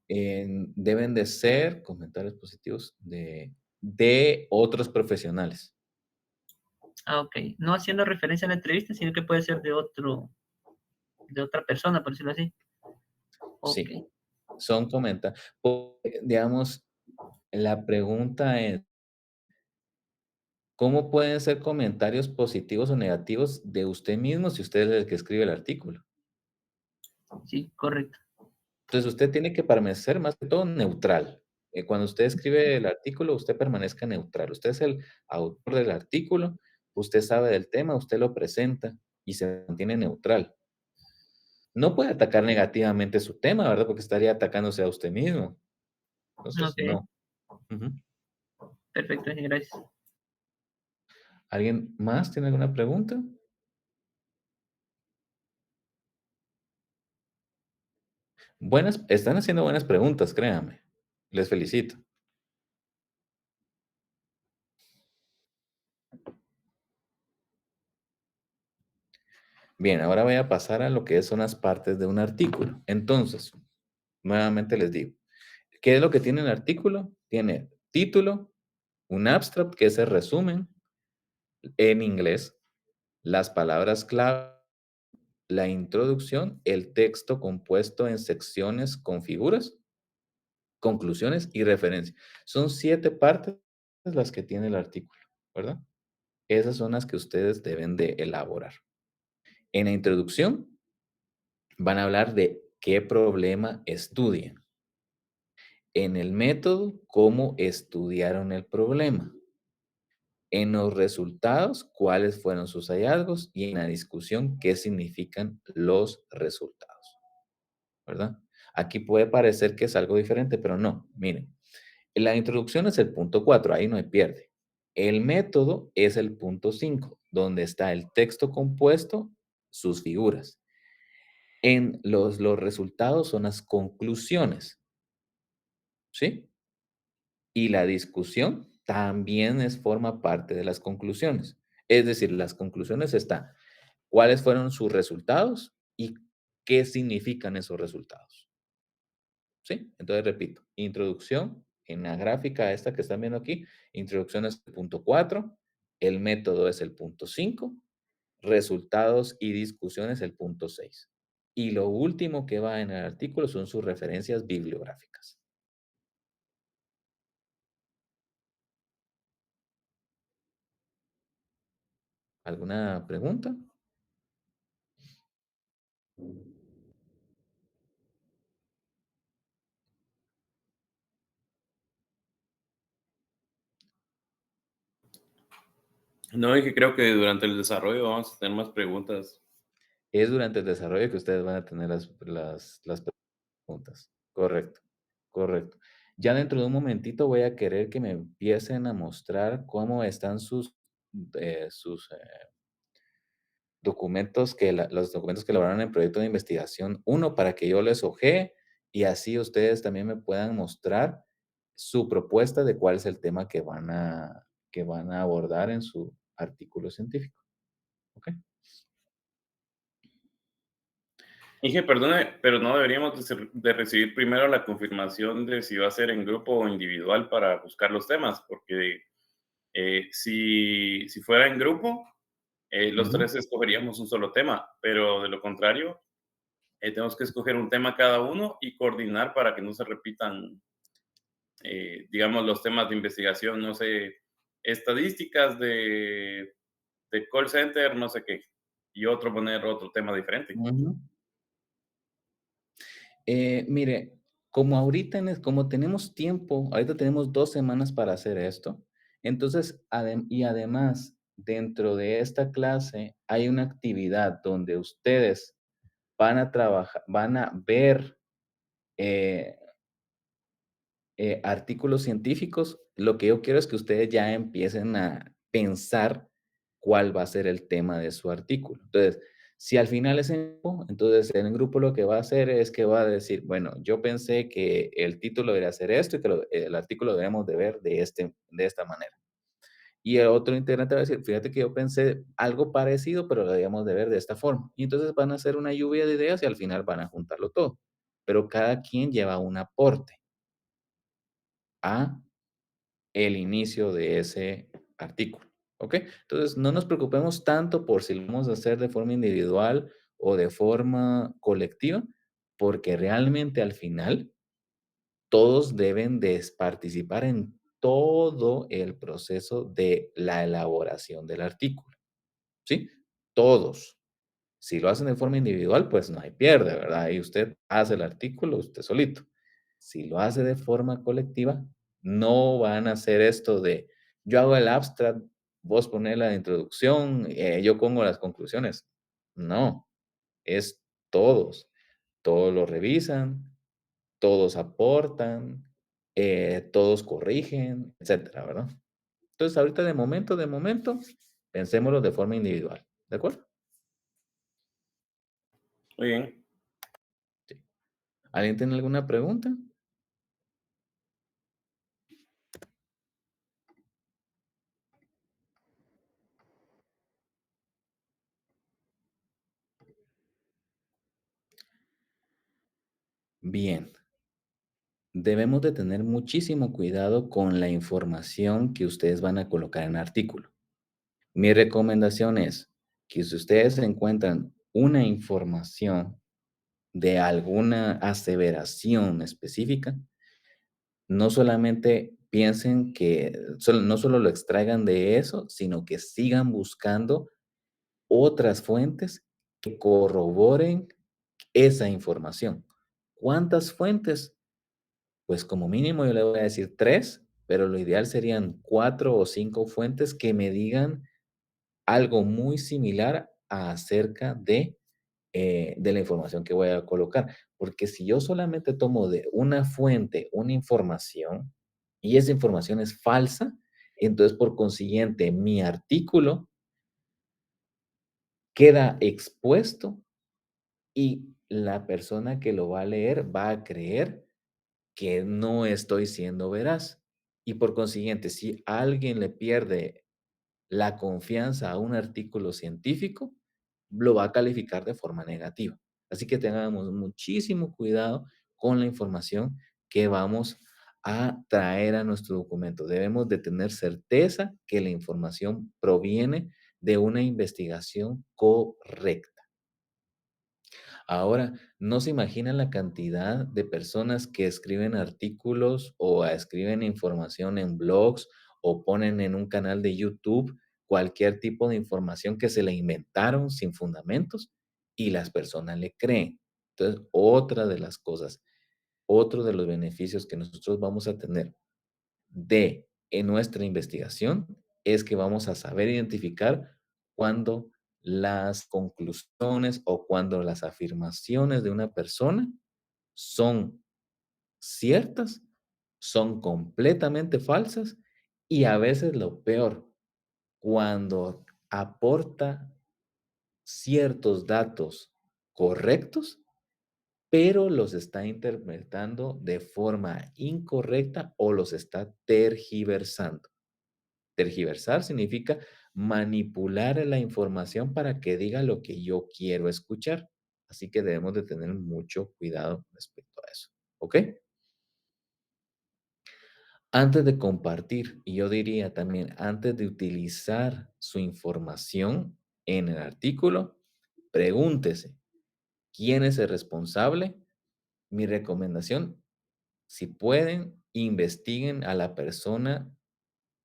Deben de ser comentarios positivos de otros profesionales. Ah, ok. No haciendo referencia a la entrevista, sino que puede ser de otra persona, por decirlo así. Ok. Sí, son comentarios. Digamos, la pregunta es, ¿cómo pueden ser comentarios positivos o negativos de usted mismo si usted es el que escribe el artículo? Sí, correcto. Entonces, usted tiene que permanecer más que todo neutral. Cuando usted escribe el artículo, usted permanezca neutral. Usted es el autor del artículo, usted sabe del tema, usted lo presenta y se mantiene neutral. No puede atacar negativamente su tema, ¿verdad? Porque estaría atacándose a usted mismo. Entonces, Ok, no. Ujú. perfecto, gracias. ¿Alguien más tiene alguna pregunta? Están haciendo buenas preguntas, créanme. Les felicito. Bien, ahora voy a pasar a lo que son las partes de un artículo. Entonces, nuevamente les digo, ¿qué es lo que tiene el artículo? Tiene título, un abstract, que es el resumen en inglés, las palabras clave, la introducción, el texto compuesto en secciones con figuras, conclusiones y referencias. Son 7 partes las que tiene el artículo, ¿verdad? Esas son las que ustedes deben de elaborar. En la introducción van a hablar de qué problema estudian. En el método, cómo estudiaron el problema. En los resultados, cuáles fueron sus hallazgos, y en la discusión, qué significan los resultados, ¿verdad? Aquí puede parecer que es algo diferente, pero no. Miren, la introducción es el punto 4, ahí no hay pierde. El método es el punto 5, donde está el texto compuesto, sus figuras. En los resultados son las conclusiones, ¿sí? Y la discusión también forma parte de las conclusiones. Es decir, las conclusiones están, cuáles fueron sus resultados y qué significan esos resultados. ¿Sí? Entonces, repito, introducción, en la gráfica esta que están viendo aquí, introducción es el punto 4, el método es el punto 5, resultados y discusiones el punto 6. Y lo último que va en el artículo son sus referencias bibliográficas. ¿Alguna pregunta? No, es que creo que durante el desarrollo vamos a tener más preguntas. Es durante el desarrollo que ustedes van a tener las preguntas. Correcto, correcto. Ya dentro de un momentito voy a querer que me empiecen a mostrar cómo están sus documentos los documentos que elaboraron en el proyecto de investigación. Uno, para que yo les ojee y así ustedes también me puedan mostrar su propuesta de cuál es el tema que van a abordar en su artículo científico. ¿Ok? Dije, perdone, pero no deberíamos de recibir primero la confirmación de si va a ser en grupo o individual para buscar los temas, porque si fuera en grupo, los Ujú. tres escogeríamos un solo tema, pero de lo contrario, tenemos que escoger un tema cada uno y coordinar para que no se repitan, digamos, los temas de investigación, no sé, estadísticas de call center, no sé qué, y otro poner otro tema diferente. Ujú. Mire, como ahorita, como tenemos tiempo, ahorita tenemos 2 semanas para hacer esto, entonces, y además, dentro de esta clase hay una actividad donde ustedes van a trabajar, van a ver eh, artículos científicos. Lo que yo quiero es que ustedes ya empiecen a pensar cuál va a ser el tema de su artículo. Entonces, si al final es en grupo, entonces en el grupo lo que va a hacer es que va a decir, bueno, yo pensé que el título debería ser esto y que el artículo debemos de ver de esta manera. Y el otro integrante va a decir, fíjate que yo pensé algo parecido, pero lo debíamos de ver de esta forma. Y entonces van a hacer una lluvia de ideas y al final van a juntarlo todo. Pero cada quien lleva un aporte a el inicio de ese artículo, ¿ok? Entonces, no nos preocupemos tanto por si lo vamos a hacer de forma individual o de forma colectiva, porque realmente al final todos deben de participar en todo el proceso de la elaboración del artículo, ¿sí? Todos. Si lo hacen de forma individual, pues no hay pierde, ¿verdad? Y usted hace el artículo usted solito. Si lo hace de forma colectiva, no van a hacer esto de yo hago el abstract, vos pones la introducción, yo pongo las conclusiones. No, es todos. Todos lo revisan, todos aportan, todos corrigen, etcétera, ¿verdad? Entonces, ahorita de momento, Pensémoslo de forma individual, ¿de acuerdo? Muy bien. ¿Alguien tiene alguna pregunta? Bien. Debemos de tener muchísimo cuidado con la información que ustedes van a colocar en el artículo. Mi recomendación es que si ustedes encuentran una información de alguna aseveración específica, no solamente piensen que no solo lo extraigan de eso, sino que sigan buscando otras fuentes que corroboren esa información. ¿Cuántas fuentes? Pues como mínimo yo le voy a decir 3, pero lo ideal serían 4 o 5 fuentes que me digan algo muy similar acerca de la información que voy a colocar. Porque si yo solamente tomo de una fuente una información y esa información es falsa, entonces por consiguiente mi artículo queda expuesto y la persona que lo va a leer va a creer que no estoy siendo veraz. Y por consiguiente, si alguien le pierde la confianza a un artículo científico, lo va a calificar de forma negativa. Así que tengamos muchísimo cuidado con la información que vamos a traer a nuestro documento. Debemos de tener certeza que la información proviene de una investigación correcta. Ahora, no se imaginan la cantidad de personas que escriben artículos o escriben información en blogs o ponen en un canal de YouTube cualquier tipo de información que se le inventaron sin fundamentos y las personas le creen. Entonces, otra de las cosas, otro de los beneficios que nosotros vamos a tener en nuestra investigación es que vamos a saber identificar cuando las conclusiones o cuando las afirmaciones de una persona son ciertas, son completamente falsas y a veces lo peor, cuando aporta ciertos datos correctos, pero los está interpretando de forma incorrecta o los está tergiversando. Tergiversar significa manipular la información para que diga lo que yo quiero escuchar. Así que debemos de tener mucho cuidado respecto a eso. ¿Ok? Antes de compartir, y yo diría también antes de utilizar su información en el artículo, pregúntese, ¿quién es el responsable? Mi recomendación, si pueden, investiguen a la persona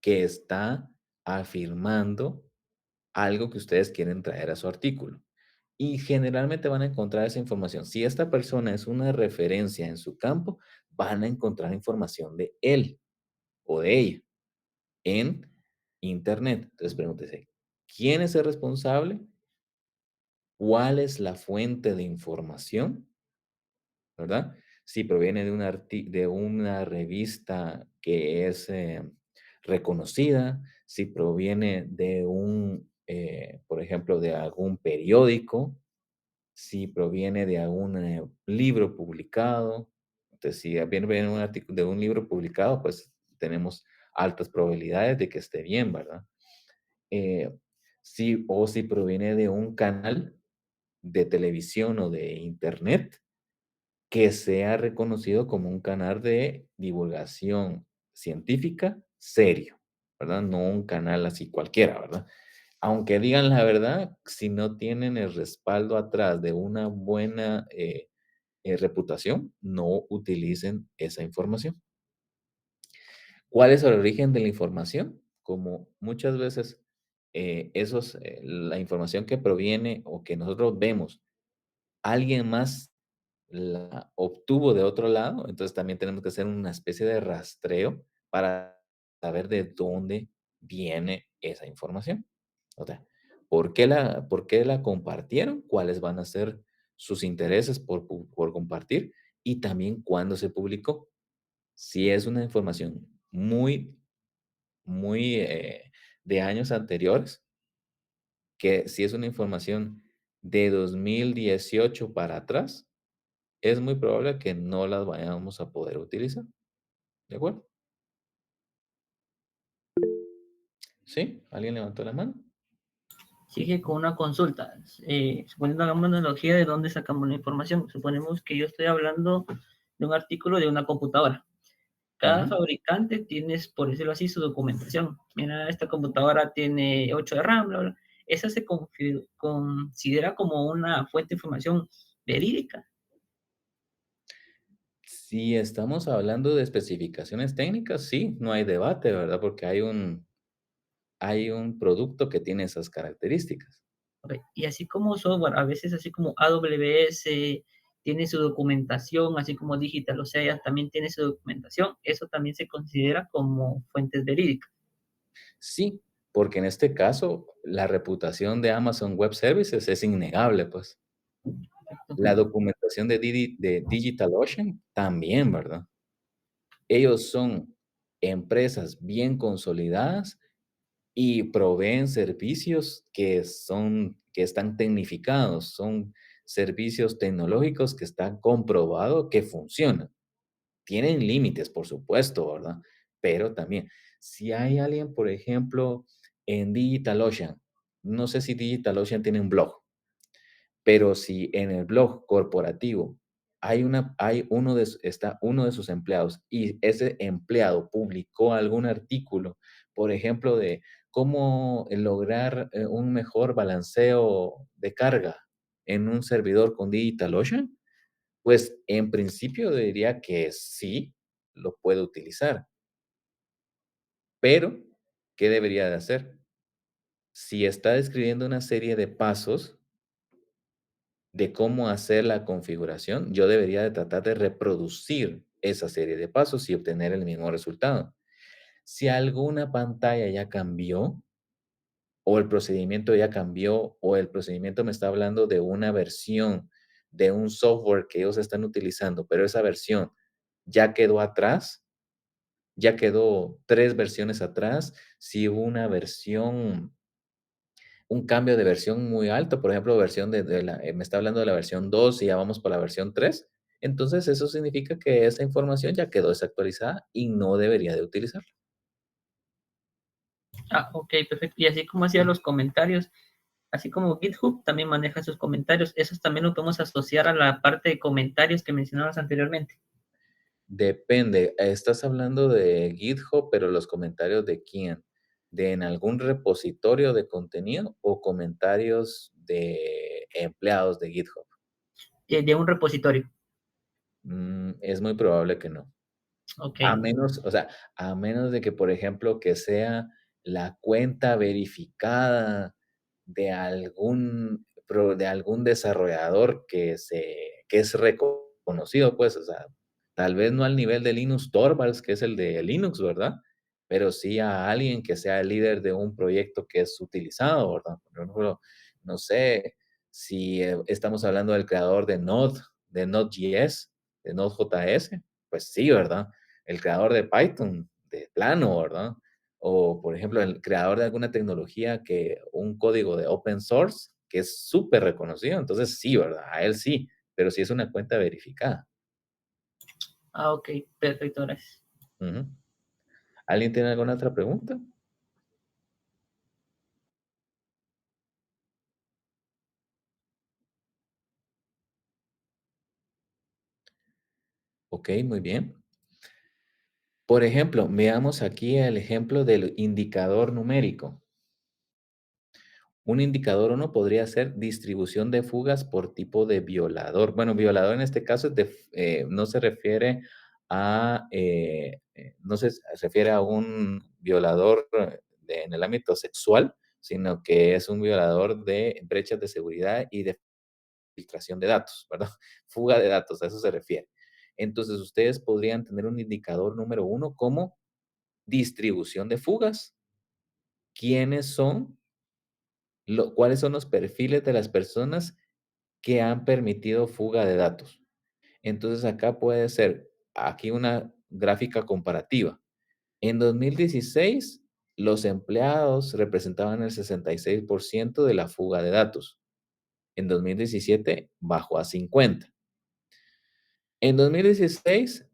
que está afirmando algo que ustedes quieren traer a su artículo. Y generalmente van a encontrar esa información. Si esta persona es una referencia en su campo, van a encontrar información de él o de ella en Internet. Entonces pregúntese, ¿quién es el responsable? ¿Cuál es la fuente de información? ¿Verdad? Si proviene de una revista que es reconocida, si proviene de por ejemplo, de algún periódico, si proviene de algún libro publicado. Entonces, si viene un artículo de un libro publicado, pues tenemos altas probabilidades de que esté bien, ¿verdad? Eh, o si proviene de un canal de televisión o de internet, que sea reconocido como un canal de divulgación científica serio, ¿verdad? No un canal así cualquiera, ¿verdad? Aunque digan la verdad, si no tienen el respaldo atrás de una buena reputación, no utilicen esa información. ¿Cuál es el origen de la información? Como muchas veces la información que proviene o que nosotros vemos, alguien más la obtuvo de otro lado, entonces también tenemos que hacer una especie de rastreo para saber de dónde viene esa información. O sea, por qué la compartieron? ¿Cuáles van a ser sus intereses por compartir? Y también cuándo se publicó. Si es una información muy de años anteriores, que si es una información de 2018 para atrás, es muy probable que no las vayamos a poder utilizar. ¿De acuerdo? ¿Sí? ¿Alguien levantó la mano? Sigue con una consulta. Suponiendo hagamos una analogía de dónde sacamos la información. Suponemos que yo estoy hablando de un artículo de una computadora. Cada Ujú. fabricante tiene, por decirlo así, su documentación. Mira, esta computadora tiene 8 de RAM, bla, bla. Esa se considera como una fuente de información verídica. Si estamos hablando de especificaciones técnicas, sí, no hay debate, ¿verdad? Porque hay un producto que tiene esas características. Ok, y así como software, a veces así como AWS tiene su documentación, así como DigitalOcean también tiene su documentación, eso también se considera como fuentes verídicas. Sí, porque en este caso la reputación de Amazon Web Services es innegable, pues. La documentación de DigitalOcean también, ¿verdad? Ellos son empresas bien consolidadas y proveen servicios que están tecnificados, son servicios tecnológicos que están comprobado que funcionan. Tienen límites, por supuesto, ¿verdad? Pero también, si hay alguien, por ejemplo, en DigitalOcean, no sé si DigitalOcean tiene un blog, pero si en el blog corporativo está uno de sus empleados y ese empleado publicó algún artículo, por ejemplo, de cómo lograr un mejor balanceo de carga en un servidor con DigitalOcean, pues en principio diría que sí lo puede utilizar, pero ¿qué debería de hacer? Si está describiendo una serie de pasos de cómo hacer la configuración, yo debería de tratar de reproducir esa serie de pasos y obtener el mismo resultado. Si alguna pantalla ya cambió, o el procedimiento ya cambió, o el procedimiento me está hablando de una versión de un software que ellos están utilizando, pero esa versión ya quedó atrás, ya quedó 3 versiones atrás, si hubo una versión un cambio de versión muy alto, por ejemplo, versión me está hablando de la versión 2 y ya vamos por la versión 3, entonces eso significa que esa información ya quedó desactualizada y no debería de utilizarla. Ah, ok, perfecto. Y así como hacía los comentarios, así como GitHub también maneja sus comentarios, esos también lo podemos asociar a la parte de comentarios que mencionabas anteriormente. Depende, estás hablando de GitHub, pero los comentarios de quién, de en algún repositorio de contenido o comentarios de empleados de GitHub. De un repositorio. Es muy probable que no. Ok. A menos, o sea, a menos de que, por ejemplo, que sea la cuenta verificada de algún desarrollador que es reconocido, pues, o sea, tal vez no al nivel de Linus Torvalds, que es el de Linux, ¿verdad? Pero sí a alguien que sea el líder de un proyecto que es utilizado, ¿verdad? Por ejemplo, no sé si estamos hablando del creador de Node.js, de Node.js, pues sí, ¿verdad? El creador de Python, de plano, ¿verdad? O, por ejemplo, el creador de alguna tecnología un código de open source que es súper reconocido, entonces sí, ¿verdad? A él sí, pero sí es una cuenta verificada. Ah, ok, perfecto, gracias. Ujú. ¿Alguien tiene alguna otra pregunta? Ok, muy bien. Por ejemplo, veamos aquí el ejemplo del indicador numérico. Un indicador 1 podría ser distribución de fugas por tipo de violador. Bueno, violador en este caso no se refiere no se refiere a un violador en el ámbito sexual, sino que es un violador de brechas de seguridad y de filtración de datos, ¿verdad? Fuga de datos, a eso se refiere. Entonces, ustedes podrían tener un indicador número 1 como distribución de fugas. ¿Quiénes son cuáles son los perfiles de las personas que han permitido fuga de datos? Entonces, acá puede ser aquí una gráfica comparativa. En 2016, los empleados representaban el 66% de la fuga de datos. En 2017 bajó a 50. En 2016,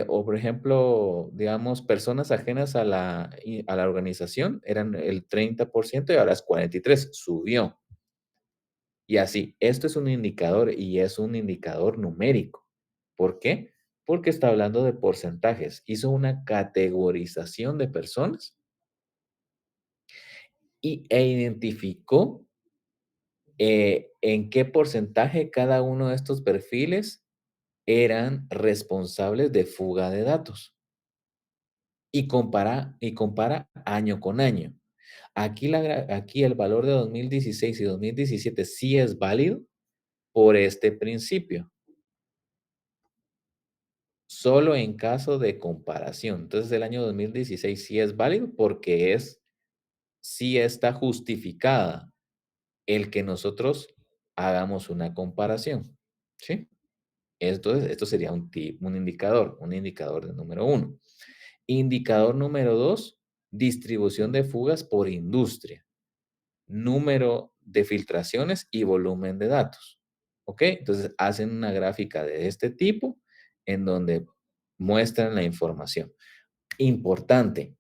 o por ejemplo, digamos, personas ajenas a la organización eran el 30% y ahora es 43%, subió. Y así, esto es un indicador y es un indicador numérico. ¿Por qué? Porque está hablando de porcentajes. Hizo una categorización de personas e identificó en qué porcentaje cada uno de estos perfiles eran responsables de fuga de datos y compara año con año. Aquí el valor de 2016 y 2017 sí es válido por este principio, solo en caso de comparación. Entonces, el año 2016 sí es válido porque sí está justificada el que nosotros hagamos una comparación, ¿sí? Esto sería un indicador de número 1. Indicador número 2, distribución de fugas por industria, número de filtraciones y volumen de datos. ¿Ok? Entonces hacen una gráfica de este tipo en donde muestran la información. Importante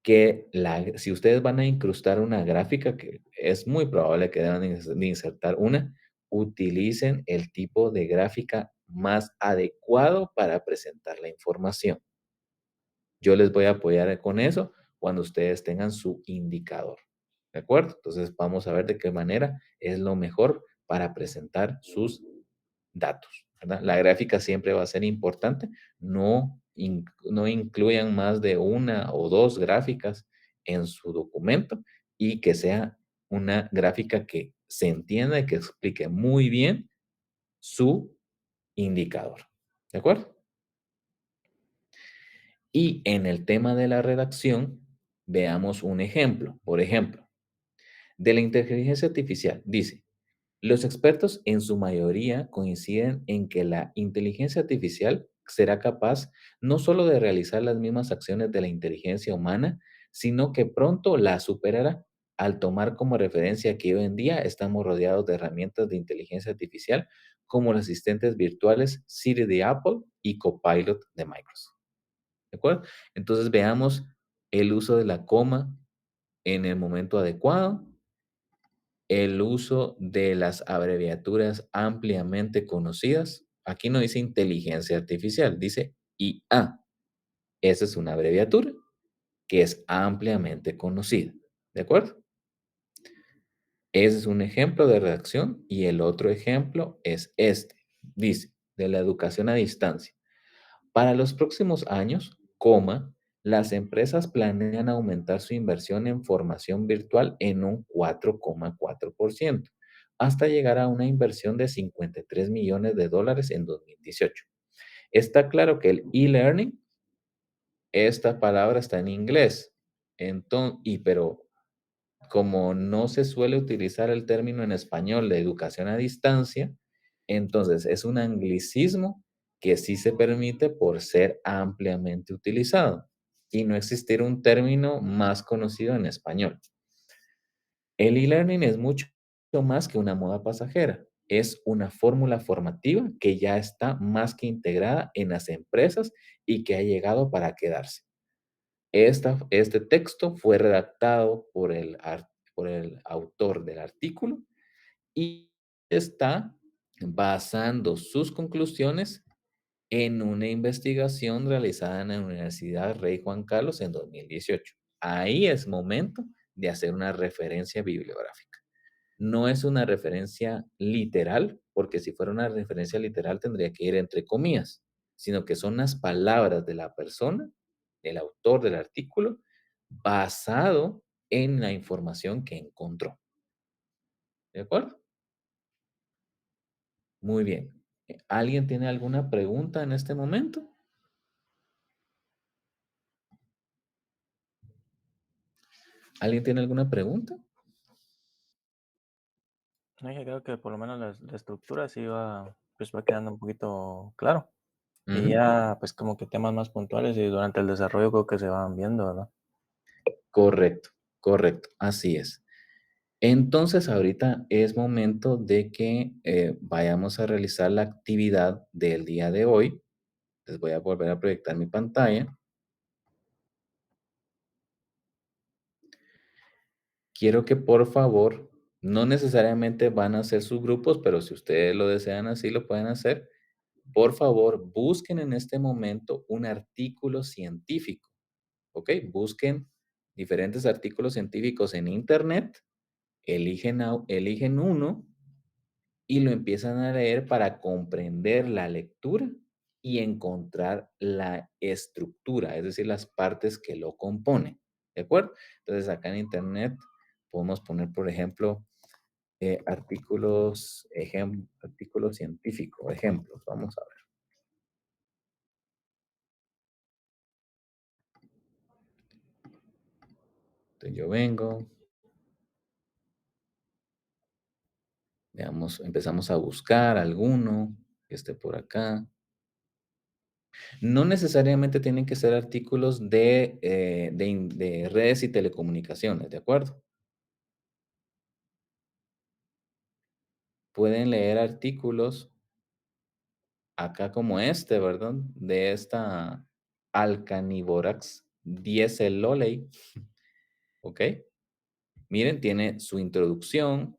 que si ustedes van a incrustar una gráfica, que es muy probable que deban de insertar una, utilicen el tipo de gráfica más adecuado para presentar la información. Yo les voy a apoyar con eso cuando ustedes tengan su indicador. ¿De acuerdo? Entonces vamos a ver de qué manera es lo mejor para presentar sus datos, ¿verdad? La gráfica siempre va a ser importante. No incluyan más de una o dos gráficas en su documento y que sea una gráfica que se entienda y que explique muy bien su indicador. ¿De acuerdo? Y en el tema de la redacción, veamos un ejemplo. Por ejemplo, de la inteligencia artificial, dice, los expertos en su mayoría coinciden en que la inteligencia artificial será capaz no solo de realizar las mismas acciones de la inteligencia humana, sino que pronto la superará al tomar como referencia que hoy en día estamos rodeados de herramientas de inteligencia artificial como los asistentes virtuales Siri de Apple y Copilot de Microsoft. ¿De acuerdo? Entonces veamos el uso de la coma en el momento adecuado, el uso de las abreviaturas ampliamente conocidas. Aquí no dice inteligencia artificial, dice IA. Esa es una abreviatura que es ampliamente conocida. ¿De acuerdo? Ese es un ejemplo de redacción y el otro ejemplo es este. Dice, de la educación a distancia. Para los próximos años, las empresas planean aumentar su inversión en formación virtual en un 4,4%, hasta llegar a una inversión de 53 millones de dólares en 2018. Está claro que el e-learning, esta palabra está en inglés, pero como no se suele utilizar el término en español de educación a distancia, entonces es un anglicismo que sí se permite por ser ampliamente utilizado y no existir un término más conocido en español. El e-learning es mucho más que una moda pasajera. Es una fórmula formativa que ya está más que integrada en las empresas y que ha llegado para quedarse. Este texto fue redactado por el autor del artículo y está basando sus conclusiones en una investigación realizada en la Universidad Rey Juan Carlos en 2018. Ahí es momento de hacer una referencia bibliográfica. No es una referencia literal, porque si fuera una referencia literal tendría que ir entre comillas, sino que son las palabras de la persona, del autor del artículo, basado en la información que encontró. ¿De acuerdo? Muy bien. ¿Alguien tiene alguna pregunta en este momento? ¿Alguien tiene alguna pregunta? No, yo creo que por lo menos la estructura sí pues va quedando un poquito claro. Y Ujú. ya, pues como que temas más puntuales y durante el desarrollo creo que se van viendo, ¿verdad? Correcto, correcto, así es. Entonces, ahorita es momento de que vayamos a realizar la actividad del día de hoy. Les voy a volver a proyectar mi pantalla. Quiero que por favor, no necesariamente van a hacer sus grupos, pero si ustedes lo desean así, lo pueden hacer. Por favor, busquen en este momento un artículo científico, ¿ok? Busquen diferentes artículos científicos en Internet, eligen uno y lo empiezan a leer para comprender la lectura y encontrar la estructura, es decir, las partes que lo componen, ¿de acuerdo? Entonces, acá en Internet podemos poner, por ejemplo, artículos científicos, ejemplos. Vamos a ver. Entonces, yo vengo, veamos, empezamos a buscar alguno que esté por acá. No necesariamente tienen que ser artículos de redes y telecomunicaciones, ¿de acuerdo? Pueden leer artículos acá como este, ¿verdad? De esta Alcanivorax dieselolei, ¿ok? Miren, tiene su introducción,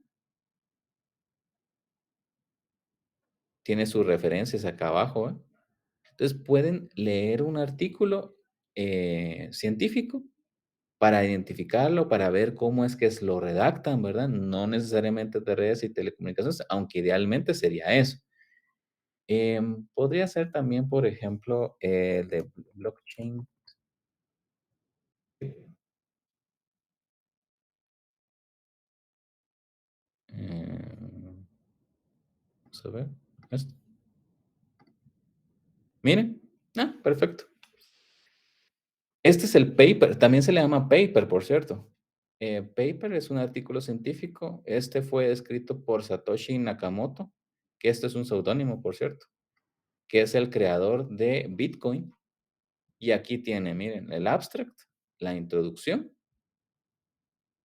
tiene sus referencias acá abajo, ¿eh? Entonces pueden leer un artículo científico para identificarlo, para ver cómo es que lo redactan, ¿verdad? No necesariamente de redes y telecomunicaciones, aunque idealmente sería eso. Podría ser también, por ejemplo, de blockchain. Vamos a ver. Esto. Miren. Ah, perfecto. Este es el paper. También se le llama paper, por cierto. Paper es un artículo científico. Este fue escrito por Satoshi Nakamoto, que este es un seudónimo, por cierto, que es el creador de Bitcoin. Y aquí tiene, miren, el abstract, la introducción,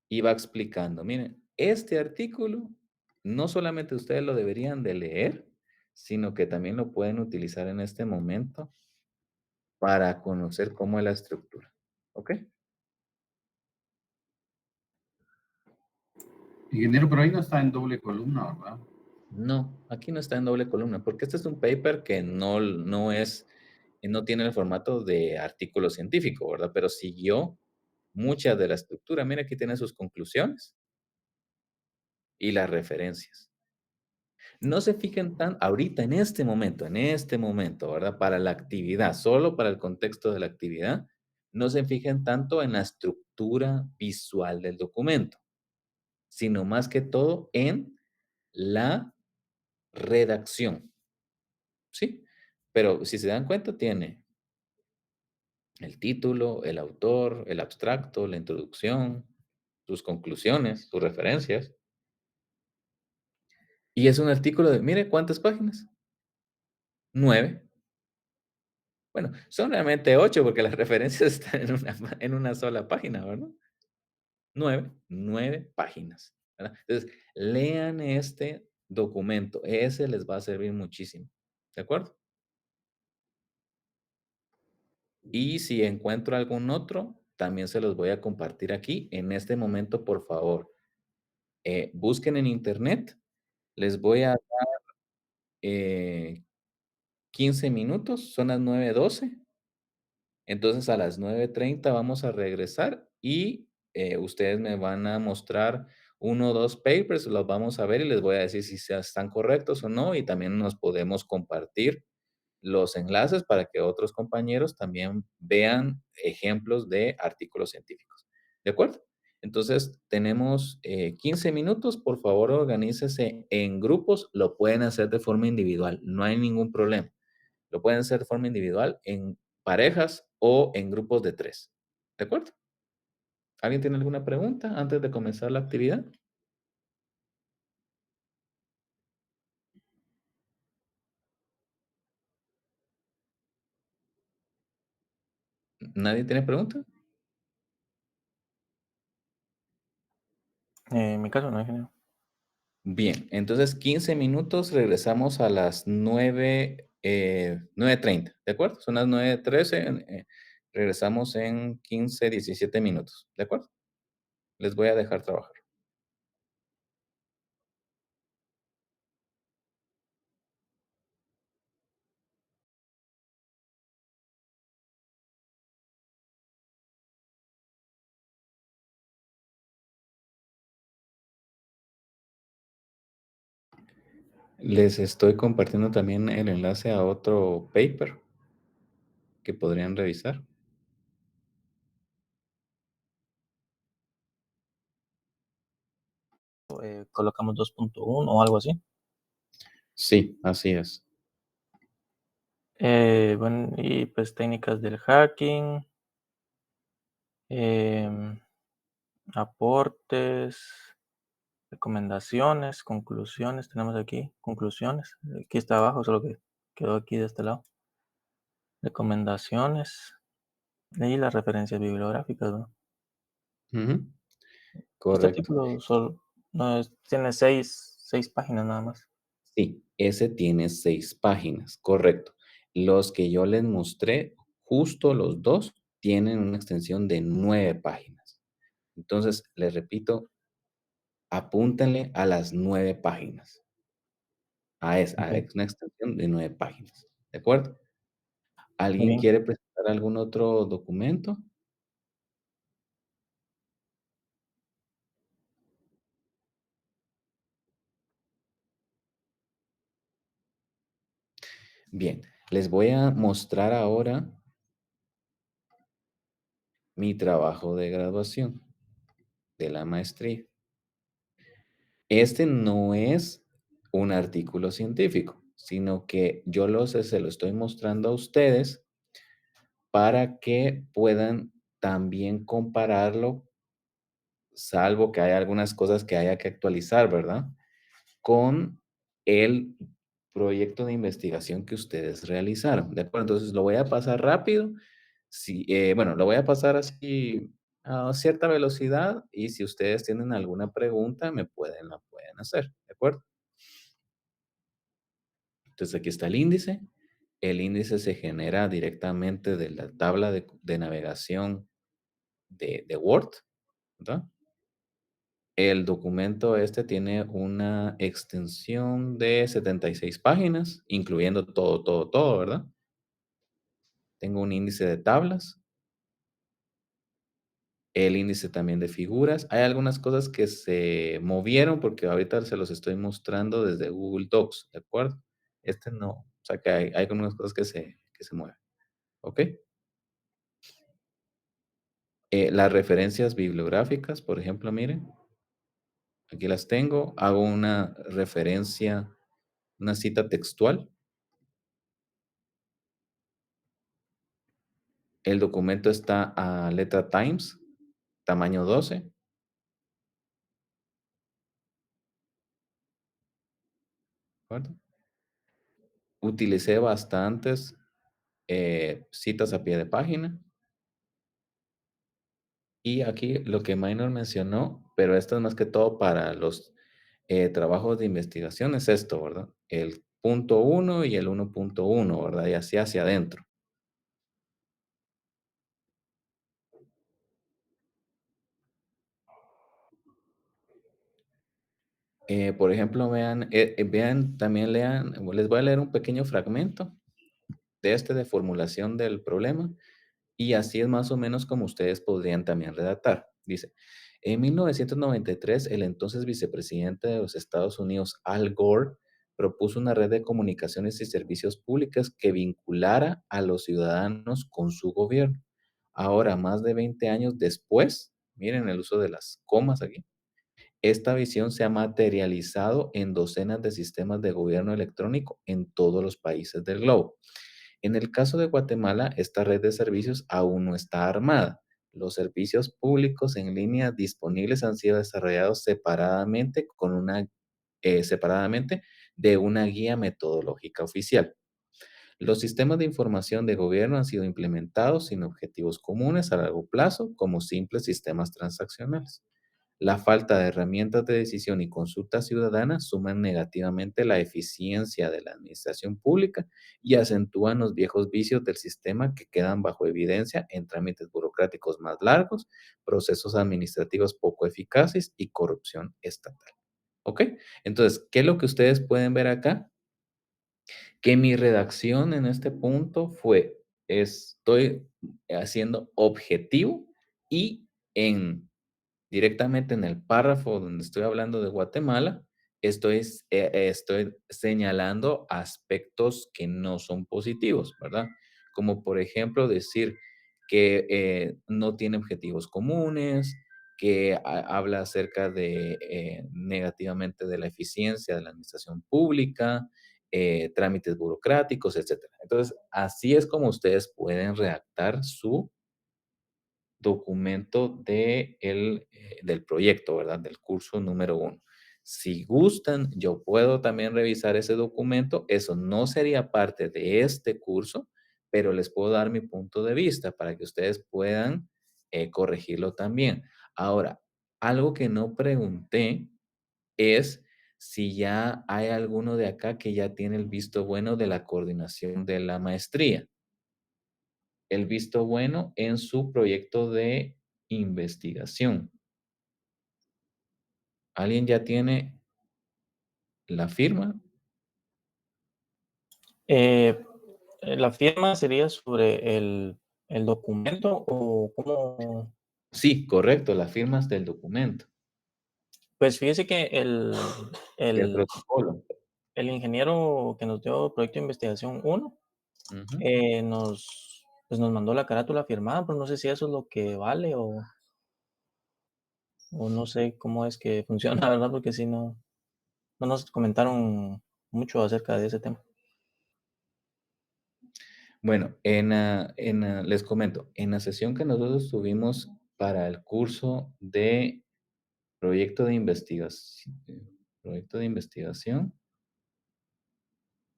y va explicando, miren, este artículo no solamente ustedes lo deberían de leer, sino que también lo pueden utilizar en este momento para conocer cómo es la estructura. ¿Ok? Ingeniero, pero ahí no está en doble columna, ¿verdad? No, aquí no está en doble columna, porque este es un paper que no tiene el formato de artículo científico, ¿verdad? Pero siguió mucha de la estructura. Mira, aquí tiene sus conclusiones y las referencias. No se fijen tan ahorita, en este momento, ¿verdad? Para la actividad, solo para el contexto de la actividad, no se fijen tanto en la estructura visual del documento, sino más que todo en la redacción, ¿sí? Pero si se dan cuenta, tiene el título, el autor, el abstracto, la introducción, sus conclusiones, sus referencias. Y es un artículo de, mire, ¿cuántas páginas? 9. Bueno, son realmente 8 porque las referencias están en una sola página, ¿verdad? 9 páginas, ¿verdad? Entonces, lean este documento, ese les va a servir muchísimo, ¿de acuerdo? Y si encuentro algún otro, también se los voy a compartir aquí. En este momento, por favor, busquen en internet, les voy a dar 15 minutos, son las 9:12. Entonces a las 9:30 vamos a regresar y ustedes me van a mostrar uno o dos papers, los vamos a ver y les voy a decir si están correctos o no y también nos podemos compartir los enlaces para que otros compañeros también vean ejemplos de artículos científicos. ¿De acuerdo? Entonces tenemos 15 minutos, por favor organícese en grupos, lo pueden hacer de forma individual, no hay ningún problema. Lo pueden hacer de forma individual, en parejas o en grupos de 3. ¿De acuerdo? ¿Alguien tiene alguna pregunta antes de comenzar la actividad? ¿Nadie tiene pregunta? En mi caso no, ingeniero. Bien, entonces 15 minutos, regresamos a las 9:30, ¿de acuerdo? Son las 9:13, regresamos en 15, 17 minutos, ¿de acuerdo? Les voy a dejar trabajar. Les estoy compartiendo también el enlace a otro paper que podrían revisar. Colocamos 2.1 o algo así. Sí, así es. Bueno, y pues técnicas del hacking, aportes, recomendaciones, conclusiones, tenemos aquí conclusiones. Aquí está abajo, solo que quedó aquí de este lado. Recomendaciones y las referencias bibliográficas, ¿no? Ujú, Este correcto. artículo solo tiene seis páginas nada más. Sí, ese tiene 6 páginas, correcto. Los que yo les mostré, justo los 2, tienen una extensión de 9 páginas. Entonces, les repito, apúntenle a las 9 páginas. A Ok, una extensión de 9 páginas, ¿de acuerdo? muy ¿Alguien bien. quiere presentar algún otro documento? Bien, les voy a mostrar ahora mi trabajo de graduación de la maestría. Este no es un artículo científico, sino que se lo estoy mostrando a ustedes para que puedan también compararlo, salvo que haya algunas cosas que haya que actualizar, ¿verdad? Con el proyecto de investigación que ustedes realizaron, ¿de acuerdo? Entonces lo voy a pasar rápido. Sí, bueno, lo voy a pasar así a cierta velocidad y si ustedes tienen alguna pregunta la pueden hacer, ¿de acuerdo? Entonces aquí está el índice. El índice se genera directamente de la tabla de navegación de Word, ¿verdad? El documento este tiene una extensión de 76 páginas, incluyendo todo, ¿verdad? Tengo un índice de tablas, el índice también de figuras. Hay algunas cosas que se movieron porque ahorita se los estoy mostrando desde Google Docs, ¿de acuerdo? Este no, o sea que hay algunas cosas que se mueven, ¿ok? Las referencias bibliográficas, por ejemplo, miren, aquí las tengo. Hago una referencia, una cita textual. El documento está a letra Times, tamaño 12. ¿De acuerdo? Utilicé bastantes citas a pie de página. Y aquí lo que Minor mencionó, pero esto es más que todo para los trabajos de investigación, es esto, ¿verdad? El punto 1 y el 1.1, ¿verdad? Y así hacia adentro. Por ejemplo, vean, también lean, les voy a leer un pequeño fragmento de formulación del problema. Y así es más o menos como ustedes podrían también redactar. Dice, en 1993, el entonces vicepresidente de los Estados Unidos, Al Gore, propuso una red de comunicaciones y servicios públicos que vinculara a los ciudadanos con su gobierno. Ahora, más de 20 años después, miren el uso de las comas aquí, esta visión se ha materializado en docenas de sistemas de gobierno electrónico en todos los países del globo. En el caso de Guatemala, esta red de servicios aún no está armada. Los servicios públicos en línea disponibles han sido desarrollados separadamente de una guía metodológica oficial. Los sistemas de información de gobierno han sido implementados sin objetivos comunes a largo plazo como simples sistemas transaccionales. La falta de herramientas de decisión y consulta ciudadana suman negativamente la eficiencia de la administración pública y acentúan los viejos vicios del sistema que quedan bajo evidencia en trámites burocráticos más largos, procesos administrativos poco eficaces y corrupción estatal. ¿Ok? Entonces, ¿qué es lo que ustedes pueden ver acá? Que mi redacción en este punto fue, estoy haciendo objetivo y directamente en el párrafo donde estoy hablando de Guatemala, estoy señalando aspectos que no son positivos, ¿verdad? Como por ejemplo decir que no tiene objetivos comunes, que habla acerca de negativamente de la eficiencia de la administración pública, trámites burocráticos, etcétera. Entonces, así es como ustedes pueden redactar su documento del proyecto, ¿verdad? Del curso número 1. Si gustan, yo puedo también revisar ese documento. Eso no sería parte de este curso, pero les puedo dar mi punto de vista para que ustedes puedan corregirlo también. Ahora, algo que no pregunté es si ya hay alguno de acá que ya tiene el visto bueno de la coordinación de la maestría. El visto bueno en su proyecto de investigación. ¿Alguien ya tiene la firma? ¿La firma sería sobre el documento o cómo? Sí, correcto, las firmas del documento, Pues fíjese que del el, protocolo. el ingeniero que nos dio proyecto de investigación 1 Ujú. pues nos mandó la carátula firmada, pero no sé si eso es lo que vale o no sé cómo es que funciona, ¿verdad? Porque si no nos comentaron mucho acerca de ese tema. Bueno, les comento, en la sesión que nosotros tuvimos para el curso de proyecto de investigación,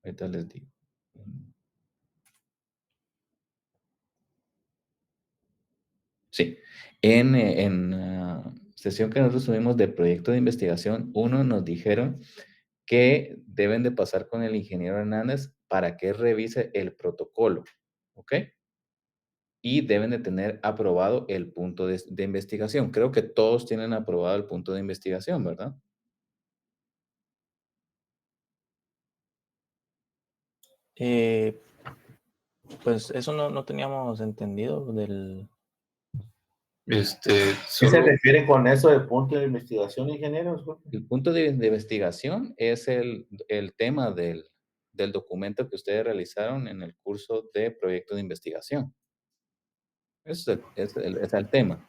ahorita les digo. Sí, en la sesión que nosotros tuvimos de proyecto de investigación, uno nos dijeron que deben de pasar con el ingeniero Hernández para que revise el protocolo, ¿ok? Y deben de tener aprobado el punto de investigación. Creo que todos tienen aprobado el punto de investigación, ¿verdad? Eh, pues eso no teníamos entendido del... ¿Qué se Solo, refiere con eso de punto de investigación, ingeniero? Disculpe. El punto de investigación es el tema del documento que ustedes realizaron en el curso de proyecto de investigación. Ese es el tema.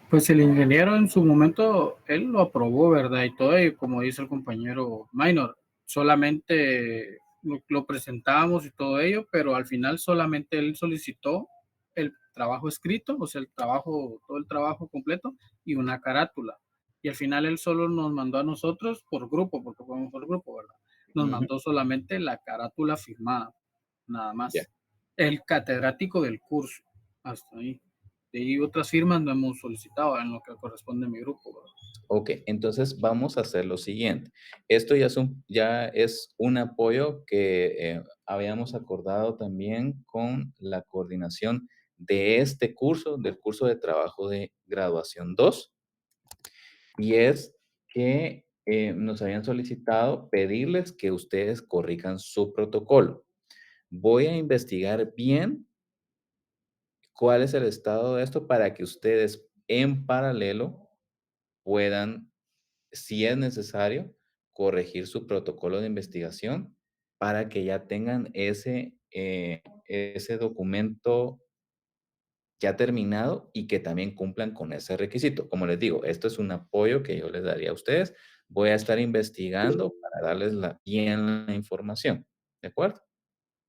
Pues el ingeniero en su momento, él lo aprobó, ¿verdad? Y todo, y como dice el compañero Minor, solamente lo presentamos y todo ello, pero al final solamente él solicitó el trabajo escrito, o sea, todo el trabajo completo y una carátula. Y al final él solo nos mandó a nosotros por grupo, porque fuimos por grupo, ¿verdad? Nos Ujú. mandó solamente la carátula firmada, nada más. Ya. El catedrático del curso, hasta ahí. Y otras firmas no hemos solicitado en lo que corresponde a mi grupo, ¿verdad? Ok, entonces vamos a hacer lo siguiente. Esto ya es un apoyo que habíamos acordado también con la coordinación de este curso, del curso de trabajo de graduación 2, y es que nos habían solicitado pedirles que ustedes corrijan su protocolo. Voy a investigar bien cuál es el estado de esto para que ustedes en paralelo puedan, si es necesario, corregir su protocolo de investigación para que ya tengan ese documento ya terminado y que también cumplan con ese requisito. Como les digo, esto es un apoyo que yo les daría a ustedes. Voy a estar investigando para darles bien la información, ¿de acuerdo?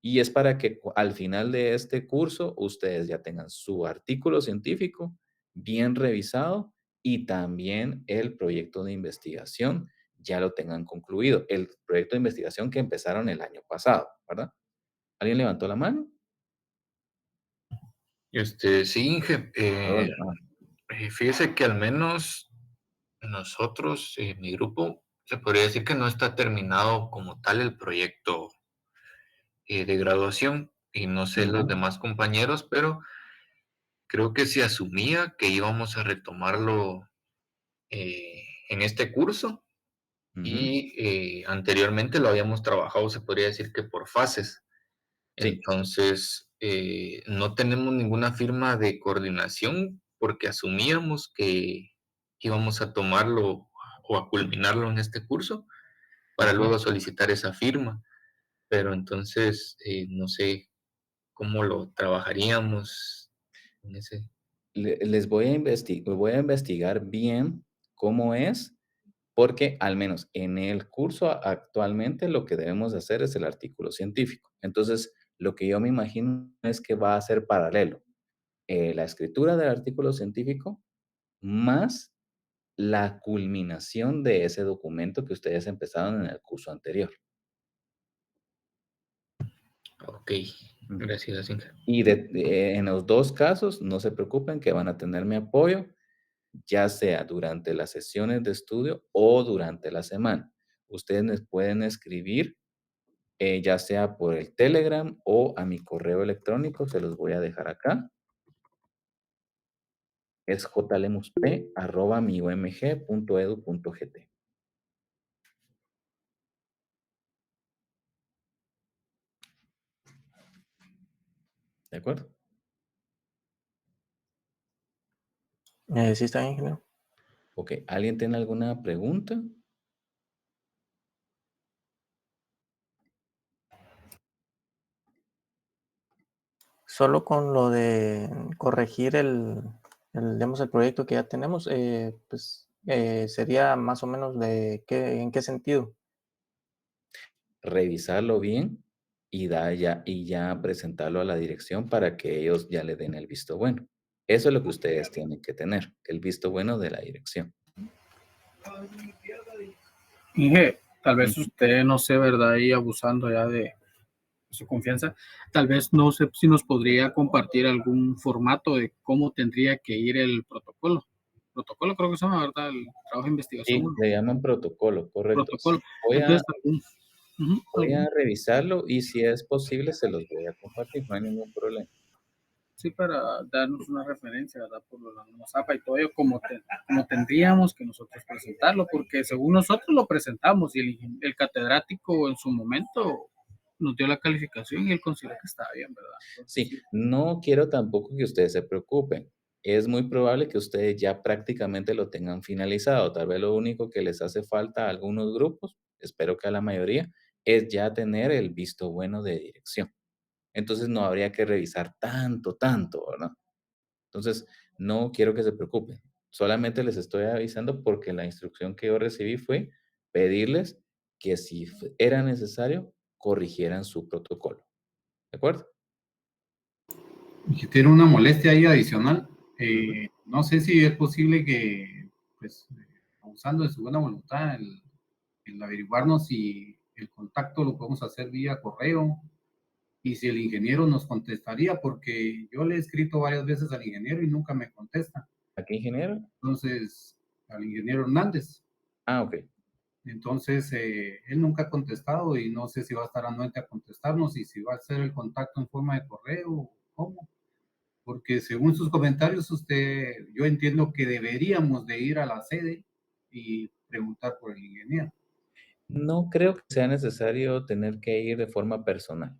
Y es para que al final de este curso ustedes ya tengan su artículo científico bien revisado y también el proyecto de investigación ya lo tengan concluido. El proyecto de investigación que empezaron el año pasado, ¿verdad? ¿Alguien levantó la mano? Sí, Inge. Hola. Fíjese que al menos nosotros, mi grupo, se podría decir que no está terminado como tal el proyecto de graduación y no sé los Ujú. demás compañeros, pero creo que se asumía que íbamos a retomarlo en este curso Ujú. y anteriormente lo habíamos trabajado, se podría decir que por fases. Sí. Entonces, no tenemos ninguna firma de coordinación porque asumíamos que íbamos a tomarlo o a culminarlo en este curso para Ujú. luego solicitar esa firma. Pero entonces, no sé cómo lo trabajaríamos en ese. Les voy a investigar bien cómo es, porque al menos en el curso actualmente lo que debemos de hacer es el artículo científico. Entonces, lo que yo me imagino es que va a ser paralelo, la escritura del artículo científico más la culminación de ese documento que ustedes empezaron en el curso anterior. Ok, Ujú. gracias, Inge. Y en los 2 casos, no se preocupen que van a tener mi apoyo, ya sea durante las sesiones de estudio o durante la semana. Ustedes me pueden escribir, ya sea por el Telegram o a mi correo electrónico, se los voy a dejar acá. Es jlemusp@miumg.edu.gt. ¿De acuerdo? Sí, está bien, ingeniero. Ok, ¿alguien tiene alguna pregunta? Solo con lo de corregir digamos, el proyecto que ya tenemos, pues sería más o menos en qué sentido. Revisarlo bien y ya presentarlo a la dirección para que ellos ya le den el visto bueno. Eso es lo que ustedes tienen que tener, el visto bueno de la dirección. Inge, tal vez Ujú. usted, no sé, ¿verdad? Y abusando ya de su confianza, tal vez no sé si nos podría compartir algún formato de cómo tendría que ir el protocolo. Protocolo creo que se llama, ¿verdad? El trabajo de investigación, Sí, bueno, le llaman protocolo, correcto. protocolo. Sí, voy a Entonces, voy a algún, revisarlo y si es posible se los voy a compartir, no hay ningún problema. sí, para darnos una referencia, ¿verdad? Por la norma ZAPA y todo ello, como tendríamos que nosotros presentarlo, porque según nosotros lo presentamos y el catedrático en su momento nos dio la calificación y él consideró que estaba bien, ¿verdad? Sí, Entonces, no quiero tampoco que ustedes se preocupen. Es muy probable que ustedes ya prácticamente lo tengan finalizado. Tal vez lo único que les hace falta a algunos grupos, espero que a la mayoría, es ya tener el visto bueno de dirección. Entonces no habría que revisar tanto, ¿verdad? Entonces, no quiero que se preocupen. Solamente les estoy avisando porque la instrucción que yo recibí fue pedirles que si era necesario, corrigieran su protocolo. ¿De acuerdo? Y que tiene una molestia ahí adicional. Ujú. No sé si es posible que, pues, abusando de su buena voluntad, el averiguarnos si el contacto lo podemos hacer vía correo y si el ingeniero nos contestaría, porque yo le he escrito varias veces al ingeniero y nunca me contesta. ¿A qué ingeniero? Entonces, al ingeniero Hernández. Ah, ok. Entonces, él nunca ha contestado y no sé si va a estar anuente a contestarnos y si va a hacer el contacto en forma de correo o cómo. Porque según sus comentarios, yo entiendo que deberíamos de ir a la sede y preguntar por el ingeniero. No creo que sea necesario tener que ir de forma personal,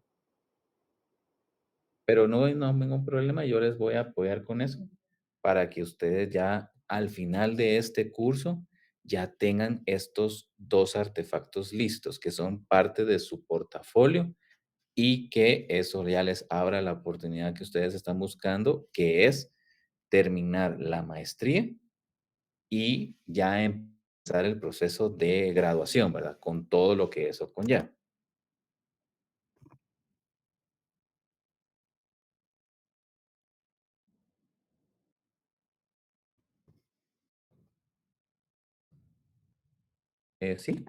pero no hay ningún problema, yo les voy a apoyar con eso, para que ustedes ya al final de este curso ya tengan estos 2 artefactos listos, que son parte de su portafolio y que eso ya les abra la oportunidad que ustedes están buscando, que es terminar la maestría y ya empezar el proceso de graduación, ¿verdad? Con todo lo que eso conlleva. Sí.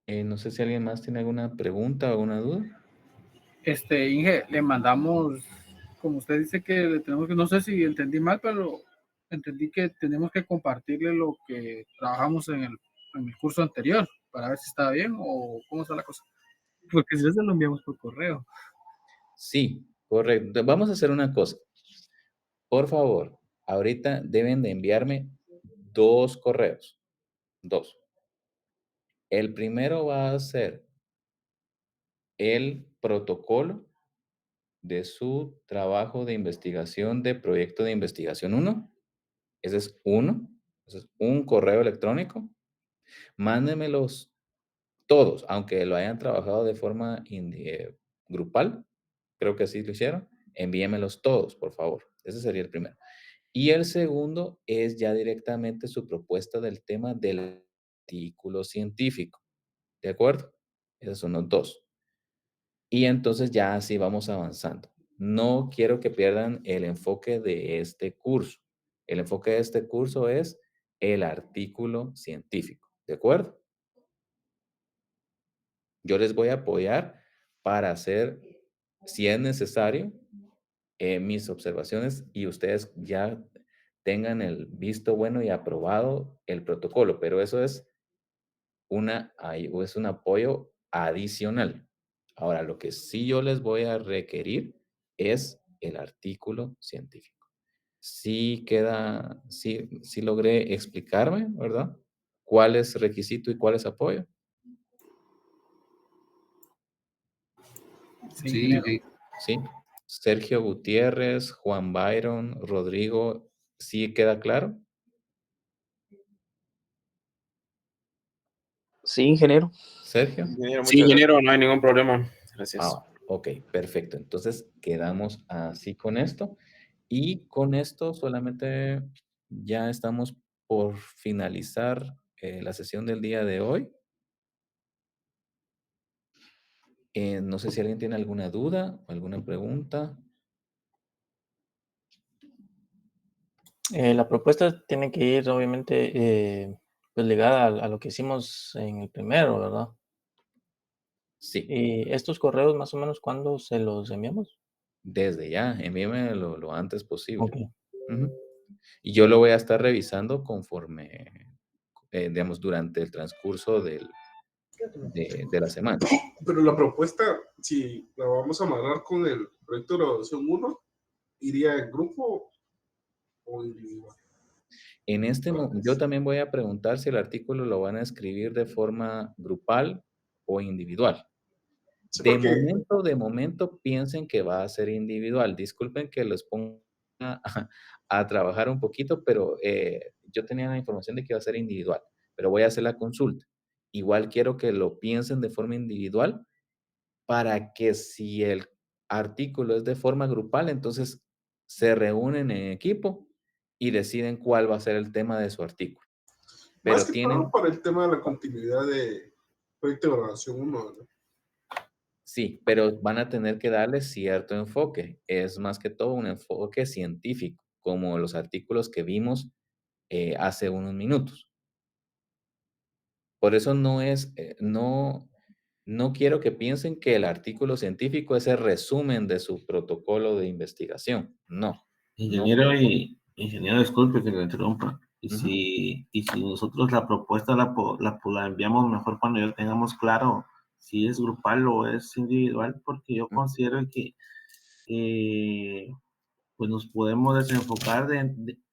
No sé si alguien más tiene alguna pregunta o alguna duda. Inge, le mandamos, como usted dice que le tenemos que, no sé si entendí mal, pero entendí que tenemos que compartirle lo que trabajamos en el curso anterior para ver si está bien o cómo está la cosa. Porque si no se lo enviamos por correo. Sí, correcto. Vamos a hacer una cosa. Por favor, ahorita deben de enviarme 2 correos. 2. El primero va a ser el protocolo de su trabajo de investigación de proyecto de investigación 1. Ese es uno. Ese es un correo electrónico. Mándenmelos todos, aunque lo hayan trabajado de forma grupal. Creo que así lo hicieron. Envíenmelos todos, por favor. Ese sería el primero. Y el segundo es ya directamente su propuesta del tema del artículo científico. ¿De acuerdo? Esos son los 2. Y entonces ya así vamos avanzando. No quiero que pierdan el enfoque de este curso. El enfoque de este curso es el artículo científico. ¿De acuerdo? Yo les voy a apoyar para hacer, si es necesario, mis observaciones y ustedes ya tengan el visto bueno y aprobado el protocolo, pero eso es es un apoyo adicional. Ahora, lo que sí yo les voy a requerir es el artículo científico. Sí queda, sí logré explicarme, ¿verdad? ¿Cuál es requisito y cuál es apoyo? Sí, Sí. Sergio Gutiérrez, Juan Byron, Rodrigo, ¿sí queda claro? Sí, ingeniero. Sergio. Sí, ingeniero, no hay ningún problema. Gracias. Ok, perfecto. Entonces quedamos así con esto. Y con esto solamente ya estamos por finalizar la sesión del día de hoy. No sé si alguien tiene alguna duda o alguna pregunta. La propuesta tiene que ir, obviamente, pues ligada a lo que hicimos en el primero, ¿verdad? Sí. ¿Y estos correos, más o menos, cuándo se los enviamos? Desde ya, envíeme lo antes posible. Ok. Ujú. Y yo lo voy a estar revisando conforme, digamos, durante el transcurso de la semana. Pero la propuesta, si la vamos a amarrar con el proyecto de graduación 1, ¿iría en grupo o individual? En este momento, yo también voy a preguntar si el artículo lo van a escribir de forma grupal o individual. Sí, De porque momento piensen que va a ser individual. Disculpen que los ponga a trabajar un poquito, pero yo tenía la información de que iba a ser individual, pero voy a hacer la consulta. Igual quiero que lo piensen de forma individual para que si el artículo es de forma grupal, entonces se reúnen en equipo y deciden cuál va a ser el tema de su artículo. más Pero que tienen, todo para el tema de la continuidad de proyecto de graduación 1, ¿no? sí, pero van a tener que darle cierto enfoque. Es más que todo un enfoque científico, como los artículos que vimos hace unos minutos. Por eso no quiero que piensen que el artículo científico es el resumen de su protocolo de investigación. No. Ingeniero, ingeniero, disculpe que lo interrumpa. Y Ujú. si nosotros la propuesta la enviamos mejor cuando ya tengamos claro si es grupal o es individual, porque yo considero que pues nos podemos desenfocar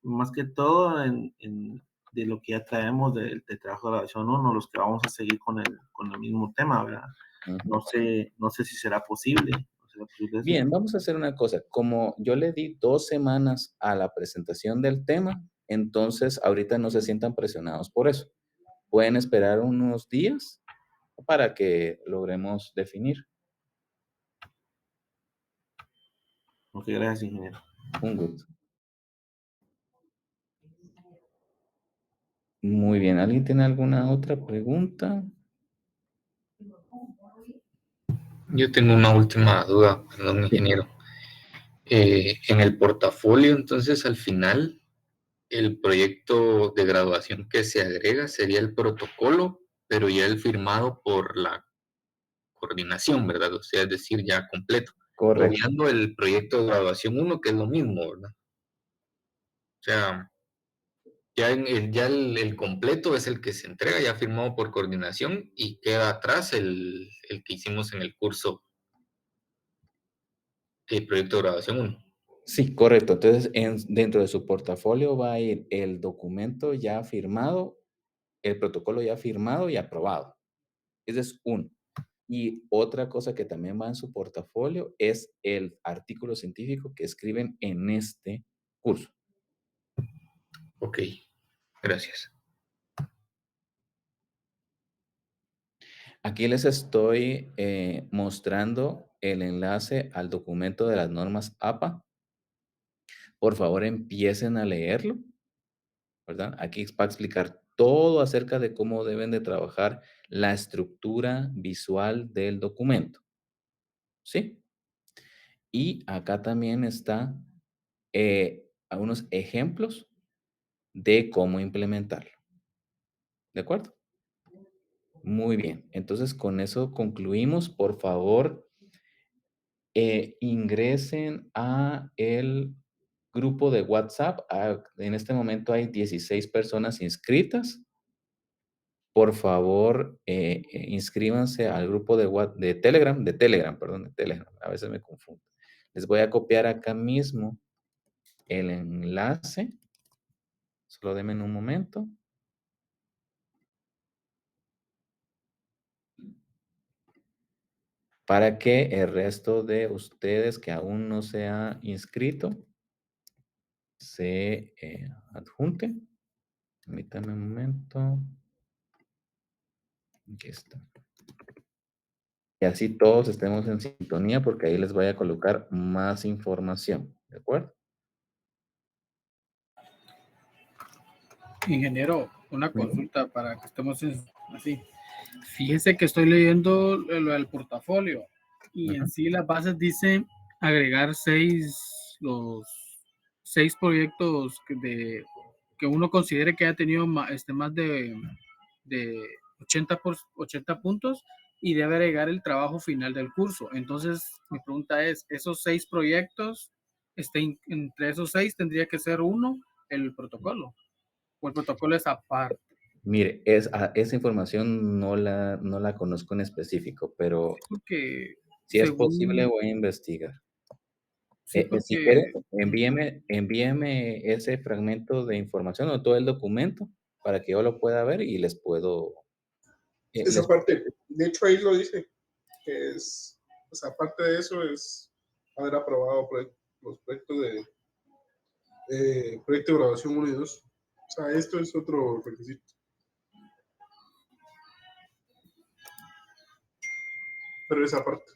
más que todo de lo que ya traemos del trabajo de graduación 1, los que vamos a seguir con el mismo tema, ¿verdad? No sé si será posible. Bien, vamos a hacer una cosa. Como yo le di 2 semanas a la presentación del tema, entonces ahorita no se sientan presionados por eso. Pueden esperar unos días para que logremos definir. Ok, gracias, ingeniero. Un gusto. Muy bien. ¿Alguien tiene alguna otra pregunta? Yo tengo una última duda, perdón, ingeniero. En el portafolio, entonces, al final, el proyecto de graduación que se agrega sería el protocolo, pero ya el firmado por la coordinación, ¿verdad? O sea, es decir, ya completo. Correcto. Obviando el proyecto de graduación 1, que es lo mismo, ¿verdad? O sea, ya el completo es el que se entrega, ya firmado por coordinación, y queda atrás el que hicimos en el curso, el proyecto de graduación 1. Sí, correcto. Entonces, dentro de su portafolio va a ir el documento ya firmado, el protocolo ya firmado y aprobado. Ese es uno. Y otra cosa que también va en su portafolio es el artículo científico que escriben en este curso. Ok, gracias. Aquí les estoy mostrando el enlace al documento de las normas APA. Por favor, empiecen a leerlo, ¿verdad? Aquí va a explicar todo acerca de cómo deben de trabajar la estructura visual del documento. ¿Sí? Y acá también está algunos ejemplos de cómo implementarlo. ¿De acuerdo? Muy bien. Entonces, con eso concluimos. Por favor, ingresen a el grupo de WhatsApp. En este momento hay 16 personas inscritas. Por favor, inscríbanse al grupo de Telegram, de Telegram. A veces me confundo. Les voy a copiar acá mismo el enlace. Solo denme un momento. Para que el resto de ustedes que aún no se ha inscrito se adjunte. Permítanme un momento. Aquí está. Y así todos estemos en sintonía porque ahí les voy a colocar más información. ¿De acuerdo? Ingeniero, una consulta para que estemos así. Fíjese que estoy leyendo lo del portafolio y en sí las bases dicen agregar los 6 proyectos que uno considere que haya tenido más de 80 puntos y debe agregar el trabajo final del curso. Entonces, mi pregunta es, ¿esos 6 proyectos, entre esos 6 tendría que ser uno el protocolo? ¿O el protocolo es aparte? Mire, esa información no la conozco en específico, pero Porque si es posible voy a investigar. Si quiere, envíeme ese fragmento de información o todo el documento para que yo lo pueda ver y les puedo... Esa parte, de hecho ahí lo dice, que es, pues aparte de eso es haber aprobado los proyectos proyecto de graduación 1 y 2. O sea, esto es otro requisito. Pero esa parte.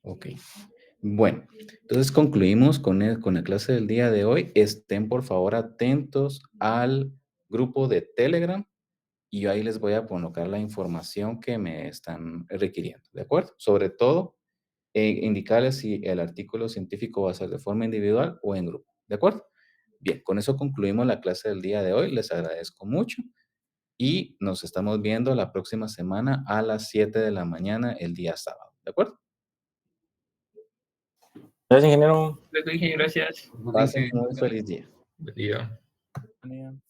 Ok. Bueno, entonces concluimos con la clase del día de hoy. Estén por favor atentos al grupo de Telegram y yo ahí les voy a colocar la información que me están requiriendo, ¿de acuerdo? Sobre todo, indicarles si el artículo científico va a ser de forma individual o en grupo, ¿de acuerdo? Bien, con eso concluimos la clase del día de hoy. Les agradezco mucho y nos estamos viendo la próxima semana a las 7 de la mañana el día sábado, ¿de acuerdo? Gracias, ingeniero. Gracias. Pasen un muy feliz día. Buen día. Buen día.